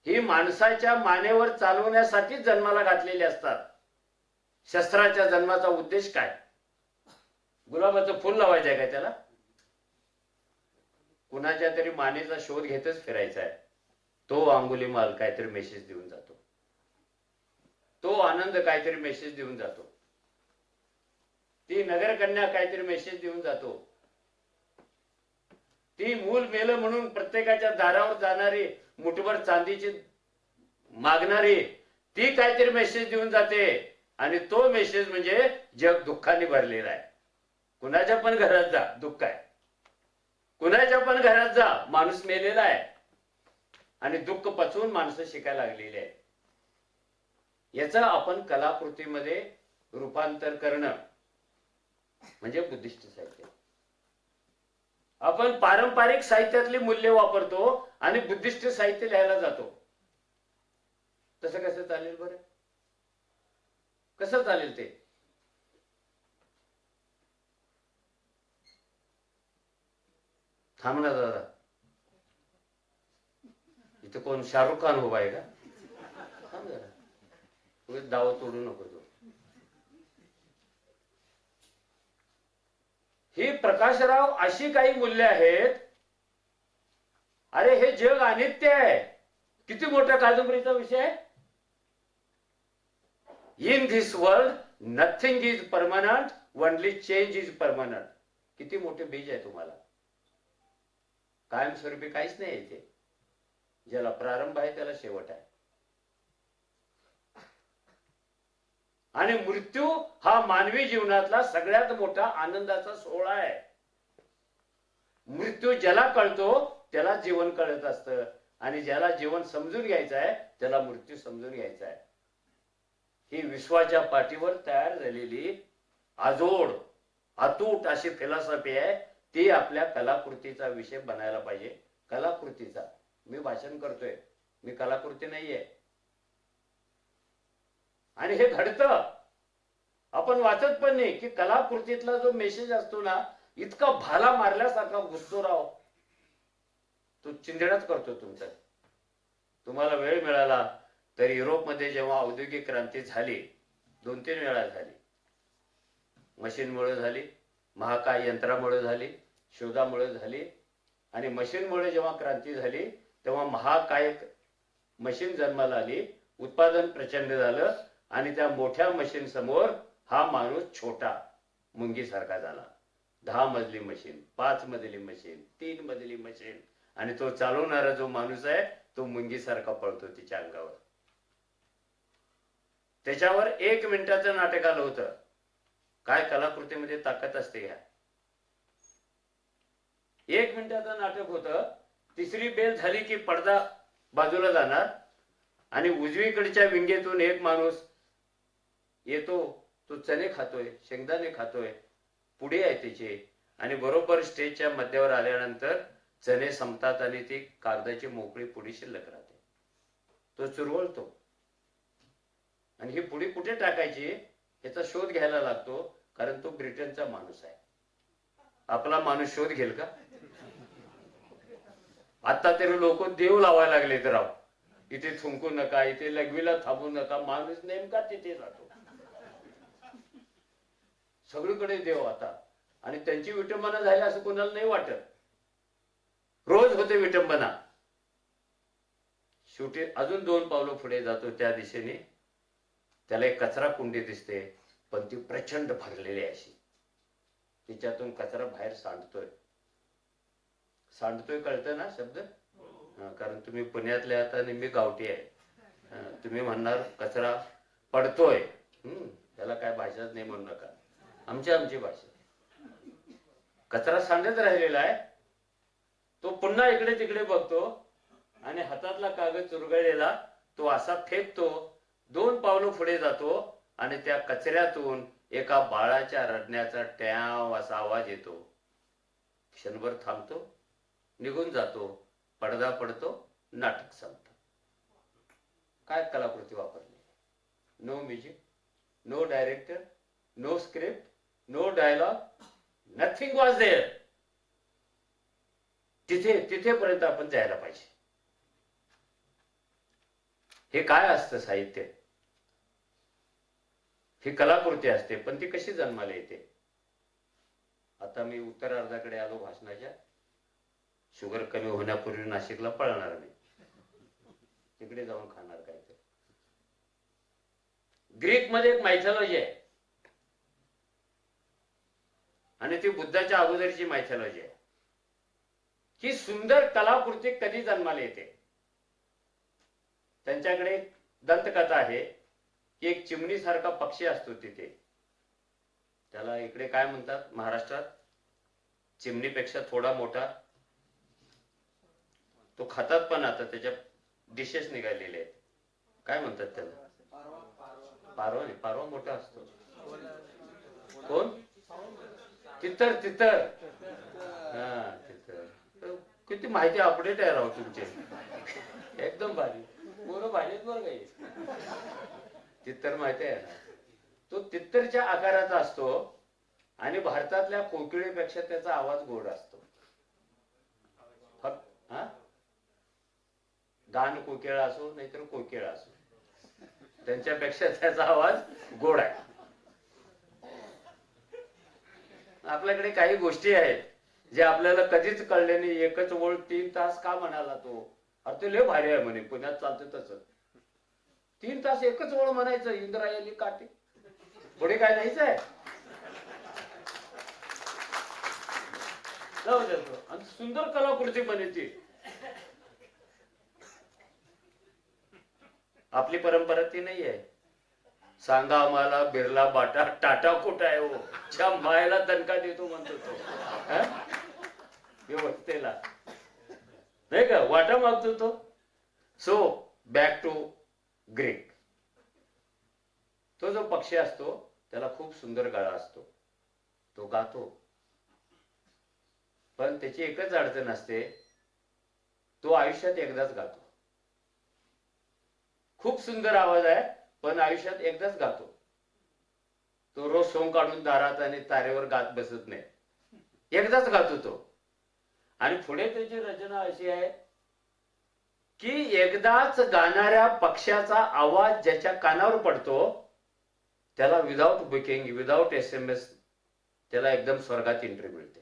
ही माणसाच्या मानेवर चालवण्यासाठी जन्माला घातलेली असतात. शस्त्राच्या जन्माचा उद्देश काय? गुलाबाचं फुल लावायचं आहे का त्याला? कुणाच्या तरी मानेचा शोध घेतच फिरायचा आहे. तो अंगुलीमाल काहीतरी मेसेज देऊन जातो. तो आनंद काहीतरी मेसेज देऊन जातो. ती नगरकन्या काहीतरी मेसेज देऊन जातो. ती मूल मेलं म्हणून प्रत्येकाच्या दारावर जाणारी, मुठभर चांदीची मागणारी, ती काहीतरी मेसेज देऊन जाते. आणि तो मेसेज म्हणजे जग दुःखाने भरलेला आहे. कुणाच्या पण घरात जा दुःख आहे. कुणाच्या पण घरात जा माणूस मेलेला आहे. आणि दुःख पचवून माणसं शिकायला लागलेली आहे. याचं आपण कलाकृतीमध्ये रूपांतर करणं म्हणजे बुद्धिस्ट साहित्य. आपण पारंपरिक साहित्यातली मूल्य वापरतो आणि बुद्धिस्ट साहित्य लिहायला जातो. तसं कसं चालेल बरं? कसं चालेल ते? थांब ना दादा, इथं कोण शाहरुख खान उभा आहे का? थांब जरा, उगाच दावा तोडू नको तू. ही प्रकाशराव अशी काही मूल्य आहेत. अरे हे जग अनित्य आहे. किती मोठ्या कादंबरीचा विषय आहे. In this world nothing is permanent, only change is permanent. किती मोठे बीज आहे तुम्हाला. कायमस्वरूपी काहीच नाही इथे. ज्याला प्रारंभ आहे त्याला शेवट आहे. आणि मृत्यू हा मानवी जीवनातला सगळ्यात मोठा आनंदाचा सोहळा आहे. मृत्यू ज्याला कळतो त्याला जीवन कळत असतं, आणि ज्याला जीवन समजून घ्यायचं आहे त्याला मृत्यू समजून घ्यायचा आहे. ही विश्वाच्या पाठीवर तयार झालेली आजोड अतूट अशी फिलॉसॉफी आहे. ती आपल्या कलाकृतीचा विषय बनायला पाहिजे. कलाकृतीचा मी भाषण करतोय, मी कलाकृती नाहीये. आणि हे घडतं. आपण वाचत पण नाही की कलाकृतीतला जो मेसेज असतो ना, इतका भाला मारल्यासारखा घुसतो राव. तो चिंधडाच करतो तुमचा. तुम्हाला वेळ मिळाला तर युरोपमध्ये जेव्हा औद्योगिक क्रांती झाली, 2-3 वेळा झाली. मशीनमुळे झाली, महाकाय यंत्रामुळे झाली, शोधामुळे झाली. आणि मशीनमुळे जेव्हा क्रांती झाली तेव्हा महाकाय मशीन जन्माला आली. उत्पादन प्रचंड झालं आणि त्या मोठ्या मशीन समोर हा माणूस छोटा मुंगीसारखा झाला. 10 मजली मशीन, 5 मजली मशीन, 3 मजली मशीन, आणि तो चालवणारा जो माणूस आहे तो मुंगीसारखा पळतो तिच्या अंगावर. त्याच्यावर 1 मिनिटाचं नाटक आलं होतं. काय कलाकृतीमध्ये ताकद असते ह्या. 1 मिनिटाचं नाटक होतं. तिसरी बेल झाली की पडदा बाजूला जाणार आणि उजवीकडच्या विंगेतून एक माणूस येतो. तो चणे खातोय, शेंगदाणे खातोय, पुढे आहे त्याचे, आणि बरोबर स्टेजच्या मध्यावर आल्यानंतर चणे संपतात आणि ती कागदाची मोकळी पुडी शिल्लक राहते. तो चुरवळतो आणि ही पुडी कुठे टाकायची याचा शोध घ्यायला लागतो, कारण तो ब्रिटनचा माणूस आहे. आपला माणूस शोध घेईल का? आता तरी लोक देव लावायला लागले तर राव, इथे थुंकू नका, इथे लघवीला थांबू नका. माणूस नेमका तिथे जातो. सगळीकडे देव आता. आणि त्यांची विटंबना झाली असं कोणाला नाही वाटत. रोज होते विटंबना. शेवटी अजून 2 पावलं पुढे जातो त्या दिशेने. त्याला एक कचरा कुंडी दिसते, पण ती प्रचंड भरलेली अशी. तिच्यातून कचरा बाहेर सांडतोय. सांडतोय कळतं ना शब्द? कारण तुम्ही पुण्यातले आहात आणि मी गावठी आहे. तुम्ही म्हणणार कचरा पडतोय. त्याला काय भाषाच नाही म्हणू नका. आमची भाषा. कचरा सांडत राहिलेला आहे. तो पुन्हा इकडे तिकडे बघतो आणि हातातला कागद चुरगळलेला तो असा फेकतो. 2 पावलं पुढे जातो आणि त्या कचऱ्यातून एका बाळाच्या रडण्याचा ट्याव असा आवाज येतो. क्षणभर थांबतो, निघून जातो, पडदा पडतो, नाटक संपतं. काय कलाकृती वापरली? No music, no director, no script, no dialogue, nothing was there. तिथेपर्यंत आपण जायला पाहिजे. हे काय असतं साहित्य? ही कलाकृती असते, पण ती कशी जन्माला येते? आता मी उत्तरार्धाकडे आलो भाषणाच्या. शुगर कमी होण्यापूर्वी नाशिकला पळणार मी, तिकडे जाऊन खाणार काहीतरी. ग्रीक मध्ये एक मायथॉलॉजी आहे आणि ती बुद्धाच्या अगोदरची मायथॉलॉजी आहे. ही सुंदर कलाकृती कधी जन्माला येते? त्यांच्याकडे एक दंतकथा आहे की एक चिमणी सारखा पक्षी असतो तिथे. त्याला इकडे काय म्हणतात महाराष्ट्रात? चिमणीपेक्षा थोडा मोठा. तो खातात पण आता त्याच्या डिशेस निघालेले आहेत. काय म्हणतात त्याला? पारवा नाही, पारवा मोठा असतो. कोण? तितर. तितर. हा, तितर. किती माहिती अपडेट आहे राव तुमचे. एकदम भारी. पोरं भारीत बरं काही. तितर माहिती आहे ना? तो तित्तरच्या आकाराचा असतो आणि भारतातल्या कोकिळेपेक्षा त्याचा आवाज गोड असतो. दान कोकिळा असो नाहीतर कोकिळा असो, त्यांच्यापेक्षा त्याचा आवाज गोड आहे. आपल्याकडे काही गोष्टी आहेत जे आपल्याला कधीच कळले नाही. एकच ओळ 3 तास का म्हणाला तो? अरे ते लय भारी आहे म्हणे, पुण्यात चालतं तसं. 3 तास एकच ओळ म्हणायचं, इंद्रायणी काठी. पुढे काय नाहीच आहे. आणि सुंदर कलाकृती बने ती. आपली परंपरा ती नाही आहे. सांगा आम्हाला बिर्ला बाटा टाटा कुठं आहे हो? च्या मायला दणका देतो म्हणतो तो व्यवस्थेला, नाही का? वाटा मागतो तो. So back to Greek. तो जो पक्षी असतो त्याला खूप सुंदर गळा असतो, तो गातो. पण त्याची एकच अडचण असते, तो आयुष्यात एकदाच गातो. खूप सुंदर आवाज आहे पण आयुष्यात एकदाच गातो. तो रोज सोंग काढून दारात आणि तारेवर गात बसत नाही, एकदाच गातो तो. आणि पुढे त्याची रचना अशी आहे की एकदाच गाणाऱ्या पक्ष्याचा आवाज ज्याच्या कानावर पडतो त्याला विदाउट बुकिंग, विदाउट SMS त्याला एकदम स्वर्गात एंट्री मिळते.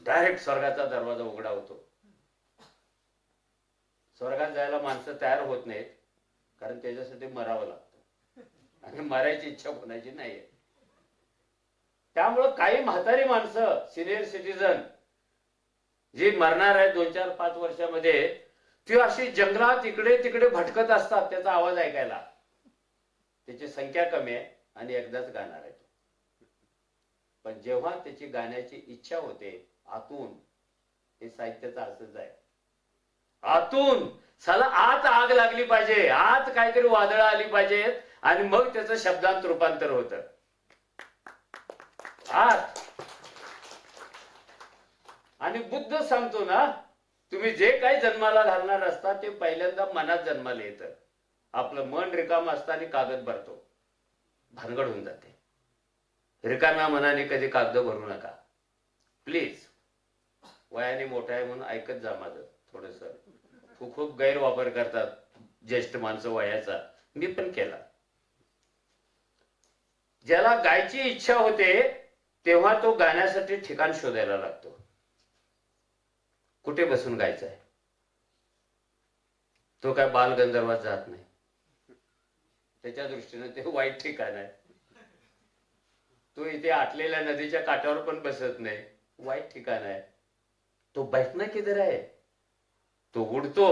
डायरेक्ट स्वर्गाचा दरवाजा उघडा होतो. स्वर्गात जायला माणसं तयार होत नाहीत, कारण त्याच्यासाठी मरावं लागतं आणि मरायची इच्छा कोणाची नाहीये. त्यामुळं काही म्हातारी माणसं, सिनियर सिटीजन जी मरणार आहे 2-4-5 वर्षामध्ये, ती अशी जंगलात इकडे तिकडे भटकत असतात त्याचा आवाज ऐकायला. त्याची संख्या कमी आहे आणि एकदाच गाणार आहे तो. पण जेव्हा त्याची गाण्याची इच्छा होते आतून, हे साहित्याचं असंच आहे. आतून साला आत आग लागली पाहिजे, आत काहीतरी वादळ आली पाहिजेत आणि मग त्याचं शब्दांत रूपांतर होतं. आत. आणि बुद्ध सांगतो ना, तुम्ही जे काही जन्माला घालणार असता ते पहिल्यांदा मनात जन्माला येतं. आपलं मन रिकाम असताना कागद भरतो, भानगड होऊन जाते. रिकाम्या मनाने कधी कागद भरू नका प्लीज. वयाने मोठा आहे म्हणून ऐकत जा माझं थोडस. खूप गैरवापर करतात ज्येष्ठ माणसं वयाचा, मी पण केला. ज्याला गायची इच्छा होते तेव्हा तो गाण्यासाठी ठिकाण शोधायला लागतो. कुठे बसून गायचं आहे? तो काय बालगंधर्वात जात नाही, त्याच्या दृष्टीने ते वाईट ठिकाण आहे. तो इथे आटलेल्या नदीच्या काठावर पण बसत नाही, वाईट ठिकाण आहे. तो बैठना किधर आहे? तो उडतो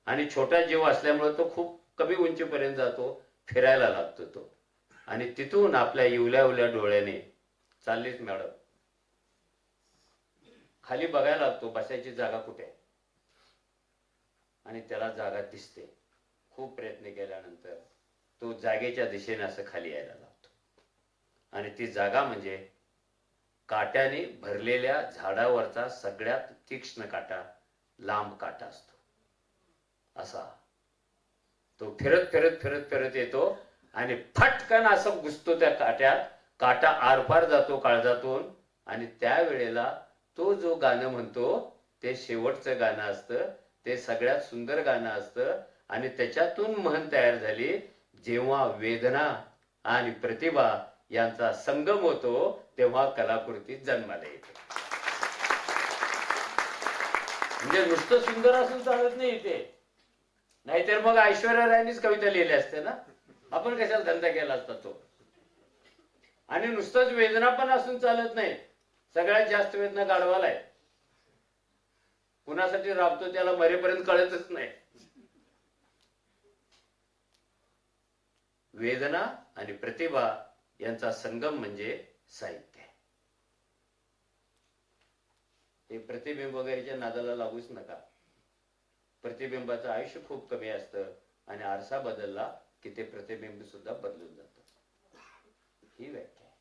आणि छोटा जीव असल्यामुळे तो खूप कमी उंचीपर्यंत जातो, फिरायला लागतो तो. आणि तिथून आपल्या इवल्या डोळ्याने, चाललीच मॅडम, खाली बघायला लागतो बसायची जागा कुठे आहे, आणि त्याला जागा दिसते. खूप प्रयत्न केल्यानंतर तो जागेच्या दिशेने असं खाली यायला लागतो, आणि ती जागा म्हणजे काट्याने भरलेल्या झाडावरचा सगळ्यात तीक्ष्ण काटा, लांब काटा असतो. असा तो फिरत फिरत फिरत फिरत येतो आणि फटकन असं घुसतो त्या काट्यात. काटा आरपार जातो काळजातून, आणि त्यावेळेला तो जो गाणं म्हणतो ते शेवटचं गाणं असतं, ते सगळ्यात सुंदर गाणं असतं. आणि त्याच्यातून म्हण तयार झाली, जेव्हा वेदना आणि प्रतिभा यांचा संगम होतो तेव्हा कलाकृती जन्माला येते. म्हणजे नुसतं सुंदर असून चालत नाही इथे, नाहीतर मग ऐश्वर्या रायनीच कविता लिहिल्या असते ना, आपण कशाला धंदा केला असता तो. आणि नुसतंच वेदना पण असून चालत नाही, सगळ्यात जास्त वेदना गाढवाला आहे. कुणासाठी राबतो त्याला मरेपर्यंत कळतच नाही. वेदना आणि प्रतिभा यांचा संगम म्हणजे साहित्य. हे प्रतिबिंब वगैरेच्या नादाला लागूच नका. प्रतिबिंबाचं आयुष्य खूप कमी असतं, आणि आरसा बदलला की ते प्रतिबिंब सुद्धा बदलून जातं. ही व्याख्या आहे.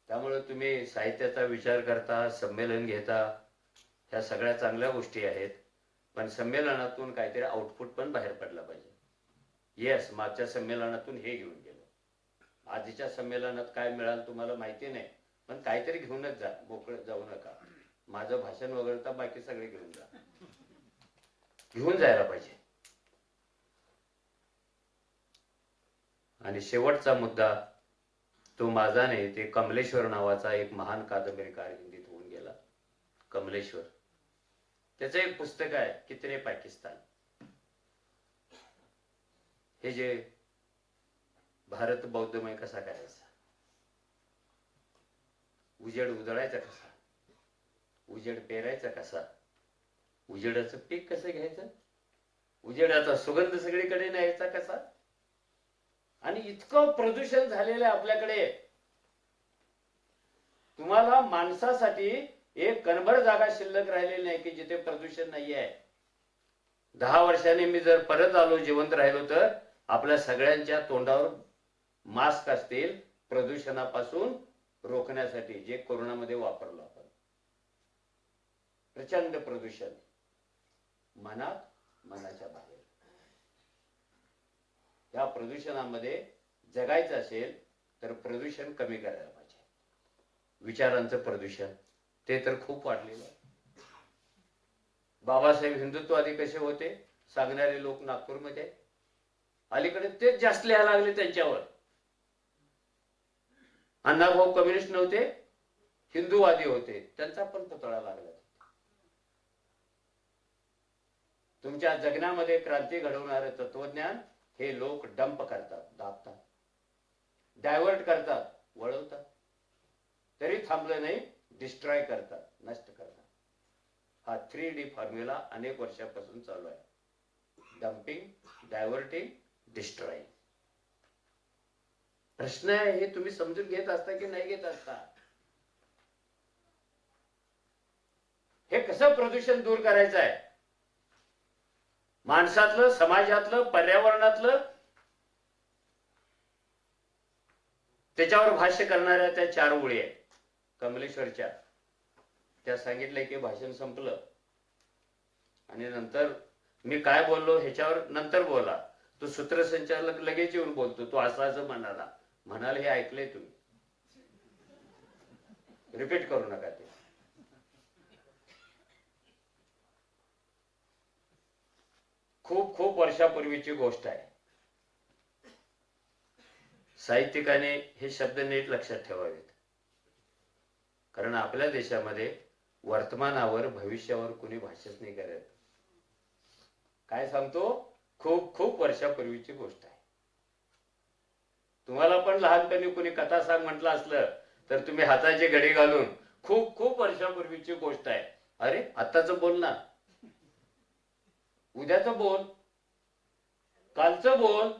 त्यामुळे तुम्ही साहित्याचा विचार करता, संमेलन घेता, ह्या सगळ्या चांगल्या गोष्टी आहेत. पण संमेलनातून काहीतरी आउटपुट पण बाहेर पडला पाहिजे. येस, मागच्या संमेलनातून हे घेऊन गेलो, आधीच्या संमेलनात काय मिळालं तुम्हाला माहिती नाही, पण काहीतरी घेऊनच जा, मोकळं जाऊ नका. माझं भाषण वगळता बाकी सगळे घेऊन जा, घेऊन जायला पाहिजे. आणि शेवटचा मुद्दा तो माझा नाही, ते कमलेश्वर नावाचा एक महान कादंबरीकार हिंदीत होऊन गेला, कमलेश्वर. त्याचं एक पुस्तक आहे, कितने पाकिस्तान. हे जे भारत बौद्धमय कसा करायचा, उजेड उजळायचा कसा, उजेड पेरायचा कसा, उजेडाचं पीक कसं घ्यायचं, उजेडाचा सुगंध सगळीकडे न्यायचा कसा. आणि इतकं प्रदूषण झालेलं आहे आपल्याकडे, तुम्हाला माणसासाठी एक कणभर जागा शिल्लक राहिलेली नाही की जिथे प्रदूषण नाही आहे. 10 वर्षांनी मी जर परत आलो, जिवंत राहिलो, तर आपल्या सगळ्यांच्या तोंडावर मास्क असतील प्रदूषणापासून रोखण्यासाठी, जे कोरोनामध्ये वापरलो आपण. प्रचंड प्रदूषण मनात, मनाच्या बाहेर. या प्रदूषणामध्ये जगायचं असेल तर प्रदूषण कमी करायला पाहिजे. विचारांचं प्रदूषण ते तर खूप वाढलेलं आहे. बाबासाहेब हिंदुत्ववादी कसे होते सांगणारे लोक नागपूरमध्ये, अलीकडे तेच जास्त लिहायला लागले त्यांच्यावर. अण्णाभाऊ कम्युनिस्ट नव्हते, हिंदूवादी होते, त्यांचा पण पुतळा लागला. तुमच्या जगण्यामध्ये क्रांती घडवणारे तत्वज्ञान हे लोक डंप करतात, दाबतात, डायव्हर्ट करतात, वळवतात. तरी थांबलं नाही, डिस्ट्रॉय करतात, नष्ट करतात. हा 3D फॉर्म्युला अनेक वर्षापासून चालू आहे. Dumping, diverting, destroying. प्रश्न आहे, हे तुम्ही समजून घेत असता की नाही घेत असता? हे कसं प्रदूषण दूर करायचं आहे? माणसातलं, समाजातलं, पर्यावरणातलं. त्याच्यावर भाष्य करणाऱ्या त्या 4 ओळी आहेत कमलेश्वरच्या. त्या सांगितलंय की भाषण संपलं, आणि नंतर मी काय बोललो ह्याच्यावर नंतर बोला. तो सूत्रसंचालक लगेच येऊन बोलतो, तो असं असं म्हणाल हे ऐकलंय तुम्ही, रिपीट करू नका ते. खूप खूप वर्षापूर्वीची गोष्ट आहे. साहित्यिकाने हे शब्द नीट लक्षात ठेवावेत, कारण आपल्या देशामध्ये वर्तमानावर, भविष्यावर कुणी भाष्यच नाही करत. काय सांगतो, खूप खूप वर्षापूर्वीची गोष्ट आहे. तुम्हाला पण लहानपणी कुणी कथा सांग म्हटलं असलं तर तुम्ही हाताची घडी घालून खूप खूप वर्षापूर्वीची गोष्ट आहे, अरे आत्ताच बोल ना, उद्याचं बोल, कालचं बोल,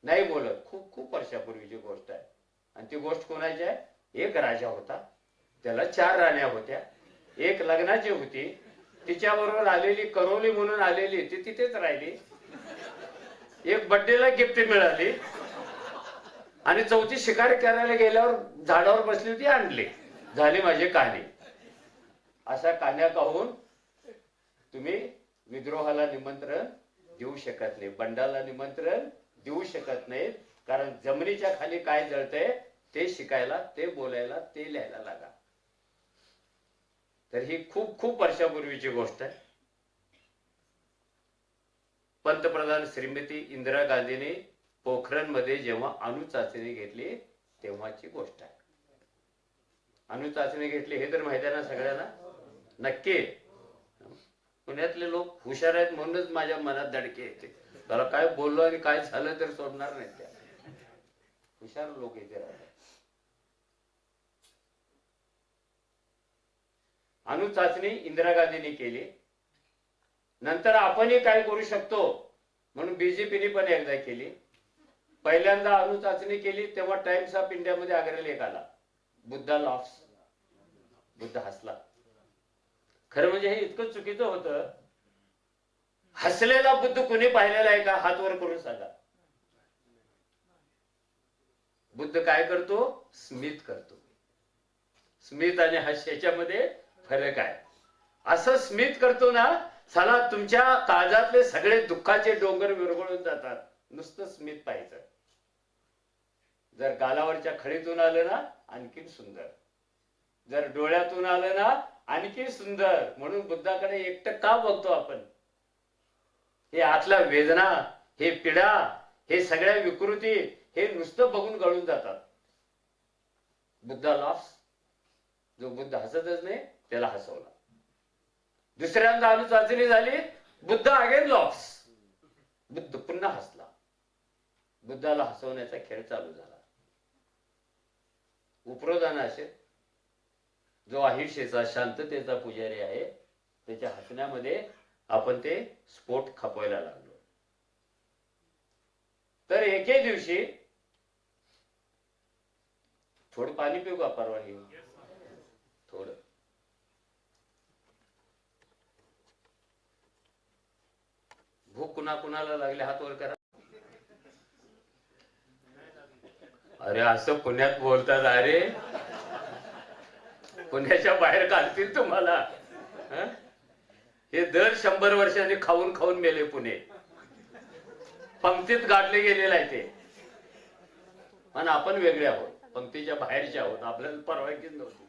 नाही बोलत. खूप खूप वर्षापूर्वीची गोष्ट आहे. आणि ती गोष्ट कोणाची आहे? एक राजा होता, त्याला 4 राण्या होत्या, एक लग्नाची होती, तिच्याबरोबर आलेली करोली म्हणून आलेली ती तिथेच राहिली, एक बर्थडेला गिफ्ट मिळाली, आणि चौथी शिकार करायला गेल्यावर झाडावर बसली होती, आणली. झाली माझी कहाणी. अशा कहाण्या कहून तुम्ही विद्रोहाला निमंत्रण देऊ शकत नाही, बंडाला निमंत्रण देऊ शकत नाहीत. कारण जमिनीच्या खाली काय जळतंय ते शिकायला, ते बोलायला, ते लिहायला लागा. तर ही खूप खूप वर्षापूर्वीची गोष्ट आहे. पंतप्रधान श्रीमती इंदिरा गांधींनी पोखरणमध्ये जेव्हा अणु चाचणी घेतली तेव्हाची गोष्ट आहे. अणु चाचणी घेतली हे तर माहिती आहे ना सगळ्यांना? नक्की. पुण्यातले लोक हुशार आहेत म्हणूनच माझ्या मनात धडकी येते. त्याला काय बोललो आणि काय झालं तर सोडणार नाही. त्या हुशार लोक इथे राहतात. अणु चाचणी इंदिरा गांधींनी केली. नंतर आपणही काय करू शकतो म्हणून बीजेपीने पण एकदा केली. पहिल्यांदा अणु चाचणी केली तेव्हा टाइम्स ऑफ इंडियामध्ये आग्रा लेख आला, बुद्धा लॉफ्स. बुद्ध हसला. खरं म्हणजे हे इतकं चुकीचं होतं. हसलेला बुद्ध कुणी पाहिलेला आहे का? हात वर करून सांगा. बुद्ध काय करतो? स्मित करतो. स्मित आणि हास्य याच्यामध्ये फरक आहे. असं स्मित करतो ना, साला तुमच्या काळजातले सगळे दुःखाचे डोंगर विरघळून जातात. नुसतं स्मित पाहायचं. जर गालावरच्या खळीतून आलं ना आणखीन सुंदर, जर डोळ्यातून आलं ना आणखी सुंदर. म्हणून बुद्धाकडे एकटं का बघतो आपण? हे आतल्या वेदना, हे पीडा, हे सगळ्या विकृती हे नुसतं बघून गळून जातात. बुद्धा लॉफ्स. जो बुद्ध हसतच नाही त्याला हसवला. दुसऱ्यांदा अणु चाचणी झाली, बुद्ध अगेन लॉफ्स. बुद्ध पुन्हा हसला. बुद्धाला हसवण्याचा खेळ चालू झाला. उपरोधान असे जो अहिंसेचा, शांततेचा पुजारी आहे त्याच्या हसण्यामध्ये आपण ते स्फोट खपवायला लागलो. तर एके दिवशी थोडं पाणी पिऊ का? परवानगी? थोडं. भूक कुणाला लागले हात वर करा. अरे असं पुण्यात बोलतात. अरे पुण्याच्या बाहेर काढतील तुम्हाला. हे दर 100 वर्षांनी खाऊन खाऊन मेले पुणे. पंक्तीत गाडले गेलेलं आहे ते. पण आपण वेगळे आहोत, पंक्तीच्या बाहेरचे आहोत. आपल्याला परवानगी नव्हती.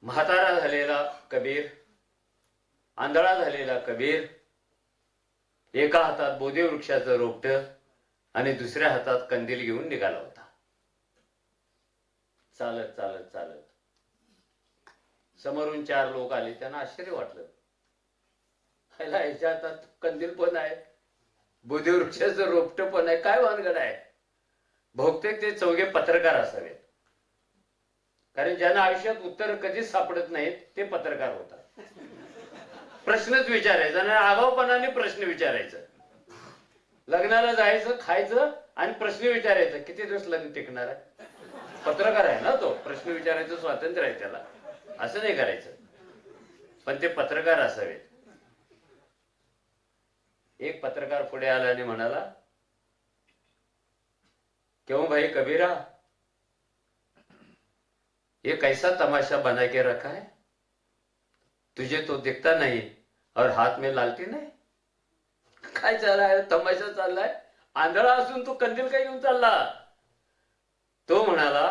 म्हातारा झालेला कबीर, आंधळा झालेला कबीर, एका हातात बोधी वृक्षाचं रोपट आणि दुसऱ्या हातात कंदील घेऊन निघाला होता. चालत चालत चालत समोरून 4 लोक आले. त्यांना आश्चर्य वाटलं. याच्या हातात कंदील पण आहे, बोधी वृक्षाचं रोपट पण आहे, काय भानगड आहे? बहुतेक ते चौघे पत्रकार असावेत. कारण ज्यांना आयुष्यात उत्तर कधीच सापडत नाहीत ते पत्रकार होतात. प्रश्नच विचारायचा आणि आगाऊपणाने प्रश्न विचारायचं. लग्नाला जायचं, खायचं आणि प्रश्न विचारायचं. किती दिवस लग्न टिकणार आहे? पत्रकार आहे ना तो. प्रश्न विचारायचं स्वातंत्र्य आहे त्याला. असं नाही करायचं. पण ते पत्रकार असावेत. एक पत्रकार पुढे आला आणि म्हणाला, क्यों भाई कबीरा, ये कैसा तमाशा बना के रखा है? तुझे तो दिखता नहीं और हाथ में लालटेन है. काय चाललाय? तमाशा चाललाय? आंधळा असून तू कंदील काय घेऊन चालला? तो म्हणाला,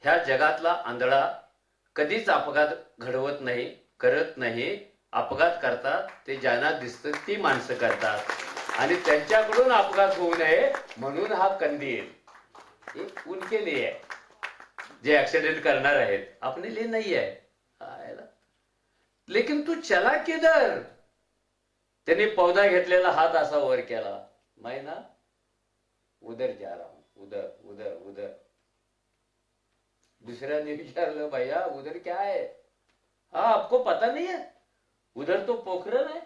ह्या जगातला आंधळा कधीच अपघात घडवत नाही, करत नाही. अपघात करतात ते ज्यांना दिसतं ती माणसं करतात. आणि त्यांच्याकडून अपघात होऊ नये म्हणून हा कंदील उनके लिए है, जे ऍक्सिडेंट करणार आहेत. अपने लिए नहीं है. लेकिन तू चला किधर? त्यांनी पौधा घेतलेला हात असा वर केला. मैं ना उधर जा रहा हूं, उधर उधर उधर. दूसऱ्याने विचारलं, भैया उधर क्या है? हाँ आपको पता नहीं है, उधर तो पोखरण है.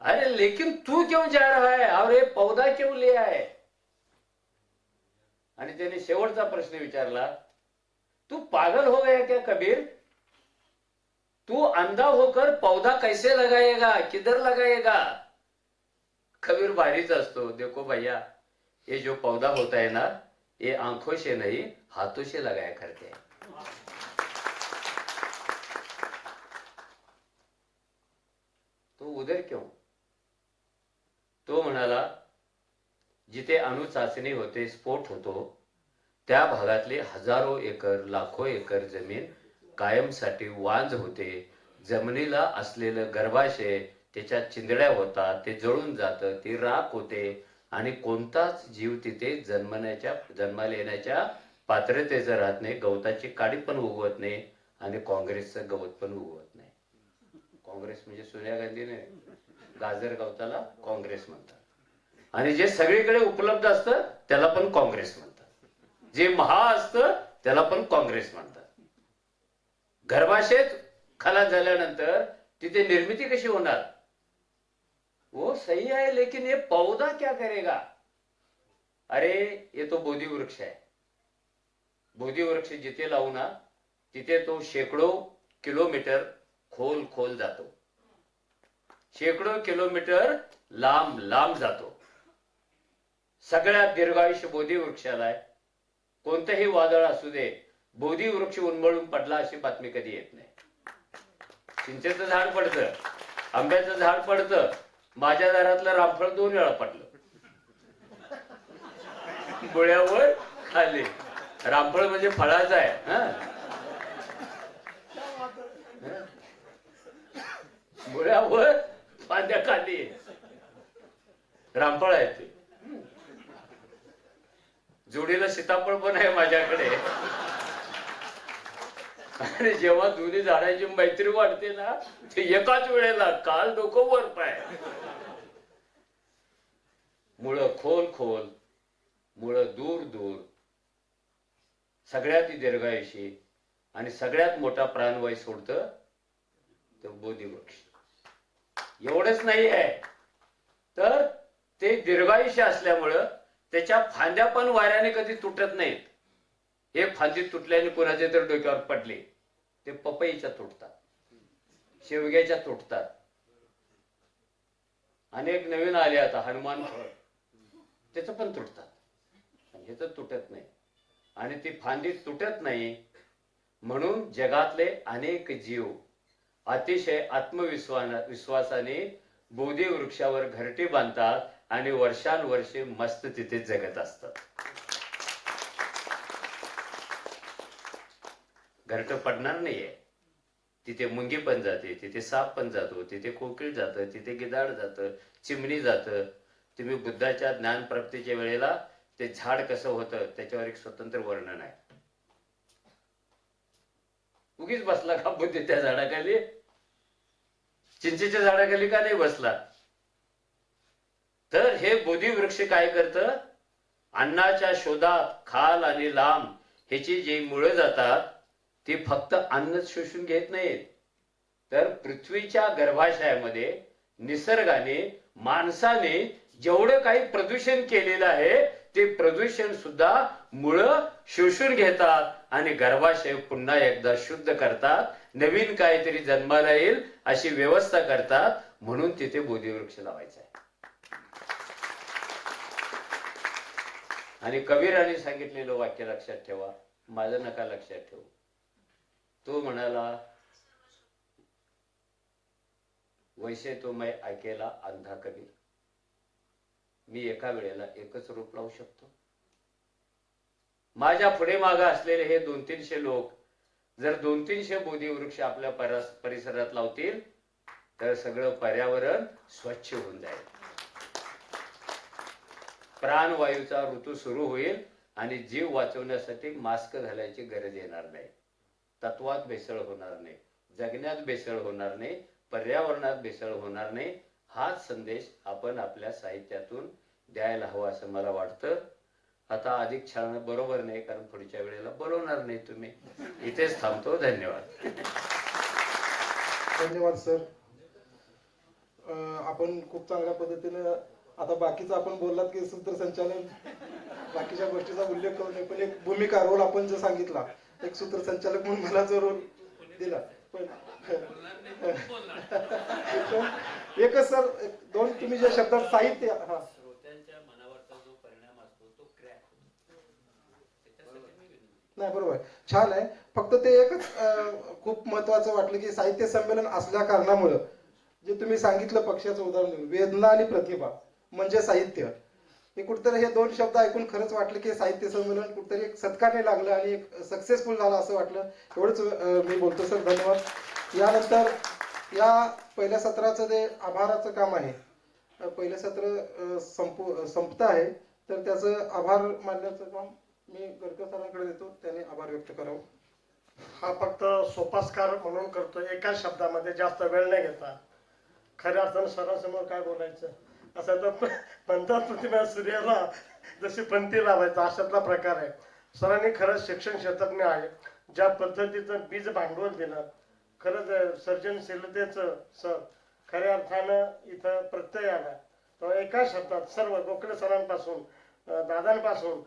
अरे लेकिन तू क्यों जा रहा है और ये पौधा क्यों लिया है? आणि त्याने शेवटचा प्रश्न विचारला, तू पागल हो गया क्या कबीर? तू अंधा होकर पौधा कैसे लगाएगा, किधर लगाएगा? कबीर भारीच असतो. देखो भैया, ये जो पौधा होता है ना, ये आंखों से नहीं हाथों से लगाया करते हैं. तो उधर क्यों? तो म्हणाला, जिथे अणु चाचणी होते, स्फोट होतो, त्या भागातले हजारो एकर, लाखो एकर जमीन कायमसाठी वांज होते. जमिनीला असलेलं गर्भाशय, त्याच्यात चिंधड्या होतात, ते जळून जातं, ते राख होते आणि कोणताच जीव तिथे जन्माला येण्याच्या पात्रतेचं राहत नाही. गवताची काडी पण उगवत नाही आणि काँग्रेसचं गवत पण उगवत नाही. काँग्रेस म्हणजे सोनिया गांधीने गाजर गवताला काँग्रेस म्हणतात. आणि जे सगळीकडे उपलब्ध असतं त्याला पण काँग्रेस म्हणतात. जे महा असतं त्याला पण काँग्रेस म्हणतात. गर्भाशय खलास झाल्यानंतर तिथे निर्मिती कशी होणार? वो सही है, लेकिन ये पौधा क्या करेगा? अरे ये तो बोधी वृक्ष है. बोधी वृक्ष जिथे लावू ना, तिथे तो शेकडो किलोमीटर खोल खोल जातो, शेकडो किलोमीटर लांब लांब जातो. सगळ्यात दीर्घायुष्य बोधी वृक्षाला आहे. कोणतंही वादळ असू दे, बोधी वृक्ष उन्मळून पडला अशी बातमी कधी येत नाही. चिंचेचं झाड पडतं, आंब्याचं झाड पडतं, माझ्या दारातलं रामफळ 2 वेळा पडलं. गोळ्यावर खाली. रामफळ म्हणजे फळाचं आहे. गोळ्यावर फांद्या खाली रामफळ आहे ते. जोडीला सीताफळ पण आहे माझ्याकडे. आणि जेव्हा दोन्ही झाडांची मैत्री वाढते ना, ते एकाच वेळेला काल डोकं वर पाय. मुळं खोल खोल, मुळं दूर दूर, सगळ्यात दीर्घायुषी आणि सगळ्यात मोठा प्राणवायू सोडतं तो बोधी वृक्ष. एवढंच नाही आहे, तर ते दीर्घायुष्य असल्यामुळं त्याच्या फांद्या पण वाऱ्याने कधी तुटत नाहीत. एक फांदी तुटल्याने कोणाच्या तर डोक्यावर पडले, ते पपईच्या तुटतात, शेवग्याच्या तुटतात. अनेक नवीन आले आता हनुमान फळ, त्याच पण तुटतात. हे तर तुटत नाही. आणि ती फांदी तुटत नाही म्हणून जगातले अनेक जीव अतिशय आत्मविश्वासाने बोधी वृक्षावर घरटी बांधतात आणि वर्षानुवर्षे मस्त तिथे जगत असतात. घरट पडणार नाहीये. तिथे मुंगी पण जाते, तिथे साप पण जातो, तिथे कोकिळ जातं, तिथे गिधाड जातं, चिमणी जातं. तुम्ही बुद्धाच्या ज्ञानप्राप्तीच्या वेळेला ते झाड कसं होतं त्याच्यावर एक स्वतंत्र वर्णन आहे. उगीच बसला का बुद्ध त्या झाडाखाली? चिंचेच्या झाडाखाली का नाही बसला? तर हे बोधी वृक्ष काय करतं? अन्नाच्या शोधात खाल आणि लांब ह्याची जी मुळे जातात ती फक्त अन्न शोषून घेत नाहीत, तर पृथ्वीच्या गर्भाशयामध्ये निसर्गाने माणसाने जेवढं काही प्रदूषण केलेलं आहे ते प्रदूषण सुद्धा मुळं शोषून घेतात आणि गर्भाशय पुन्हा एकदा शुद्ध करतात. नवीन काहीतरी जन्माला येईल अशी व्यवस्था करतात. म्हणून तिथे बोधी वृक्ष लावायचा आहे. आणि कबीराने सांगितलेलं वाक्य लक्षात ठेवा, माझं नका लक्षात ठेवू. तो म्हणाला, वैसे तो मैं अकेला अंधा कबीर. मी एका वेळेला एकच रोप लावू शकतो. माझ्या पुढे मागे असलेले हे 200-300 लोक जर 200-300 बोधी वृक्ष आपल्या परिसरात लावतील तर सगळं पर्यावरण स्वच्छ होऊन जाईल. प्राणवायूचा ऋतू सुरू होईल आणि जीव वाचवण्यासाठी मास्क घालायची गरज येणार नाही. तत्वात भेसळ होणार नाही, जगण्यात भेसळ होणार नाही, पर्यावरणात भेसळ होणार नाही. हाच संदेश आपण आपल्या साहित्यातून द्यायला हवा असं मला वाटतं. आता अधिक छान बरोबर नाही, कारण पुढच्या वेळेला बोलवणार नाही तुम्ही. इथेच थांबतो. धन्यवाद. धन्यवाद सर. आपण खूप चांगल्या पद्धतीने आता बाकीचं आपण बोललात की सूत्रसंचालन बाकीच्या गोष्टीचा उल्लेख करू नये, पण एक भूमिका रोल आपण जो सांगितला, एक सूत्रसंचालक म्हणून मला जो रोल दिला, पण एकच सर दोन तुम्ही जे शब्दात साहित्य हा श्रोत्यांच्या मनावरचा जो परिणाम असतो तो क्रॅक होतो. त्याच्यासाठी मी विनंती. नाही बरोबर छान आहे. फक्त ते एकच खूप महत्वाचं वाटलं की साहित्य संमेलन असल्या कारणामुळं जे तुम्ही सांगितलं पक्षाचं उदाहरण देऊन, वेदना आणि प्रतिभा म्हणजे साहित्य, हे कुठेतरी हे दोन शब्द ऐकून खरंच वाटलं की साहित्य संमेलन कुठेतरी एक सत्कारने लागलं आणि एक सक्सेसफुल झालं असं वाटलं. एवढंच मी बोलतो सर, धन्यवाद. यानंतर या पहिल्या सत्राचं जे आभाराचं काम आहे, पहिलं सत्र संपत आहे, तर त्याचं आभार मानण्याचं काम मी गडकर सरांकडे देतो, त्याने आभार व्यक्त करावं. हा फक्त सोपास्कार म्हणून करतो, एका शब्दामध्ये जास्त वेळ नाही घेता. खऱ्या अर्थानं सरांसमोर काय बोलायचं असं तर म्हणतात, पृथ्वीला सूर्याला जशी पंथी लावायचा अशातला प्रकार आहे. सरांनी खरंच शिक्षण क्षेत्रज्ञ आहे. ज्या पद्धतीचं बीज भांडवल दिलं, खरंच सर्जनशीलतेचं सर खऱ्या अर्थानं इथं प्रत्यय आला. तो एका शब्दात सर्व गोखले सरांपासून दादांपासून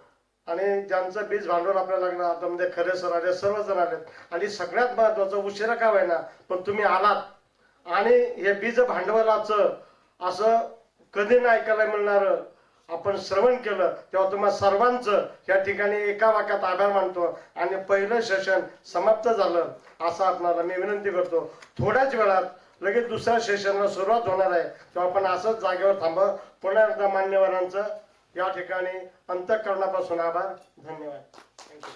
आणि ज्यांचं बीज भांडवल आपल्याला लागलं, आता म्हणजे खरे सर आले, सर्वजण आलेत. आणि सगळ्यात महत्वाचं, उशिरा का होईना पण तुम्ही आलात आणि हे बीज भांडवलाचं असं कधी नाही ऐकायला मिळणार आपण श्रवण केलं, तेव्हा तुम्हाला सर्वांचं या ठिकाणी एका वाक्यात आभार मानतो. आणि पहिलं सेशन समाप्त झालं असं आपणाला मी विनंती करतो. थोड्याच वेळात लगेच दुसऱ्या सेशनला सुरुवात होणार आहे, तेव्हा आपण असंच जागेवर थांबा. पुन्हा एकदा मान्यवरांचं या ठिकाणी अंतःकरणापासून आभार, धन्यवाद. थँक्यू.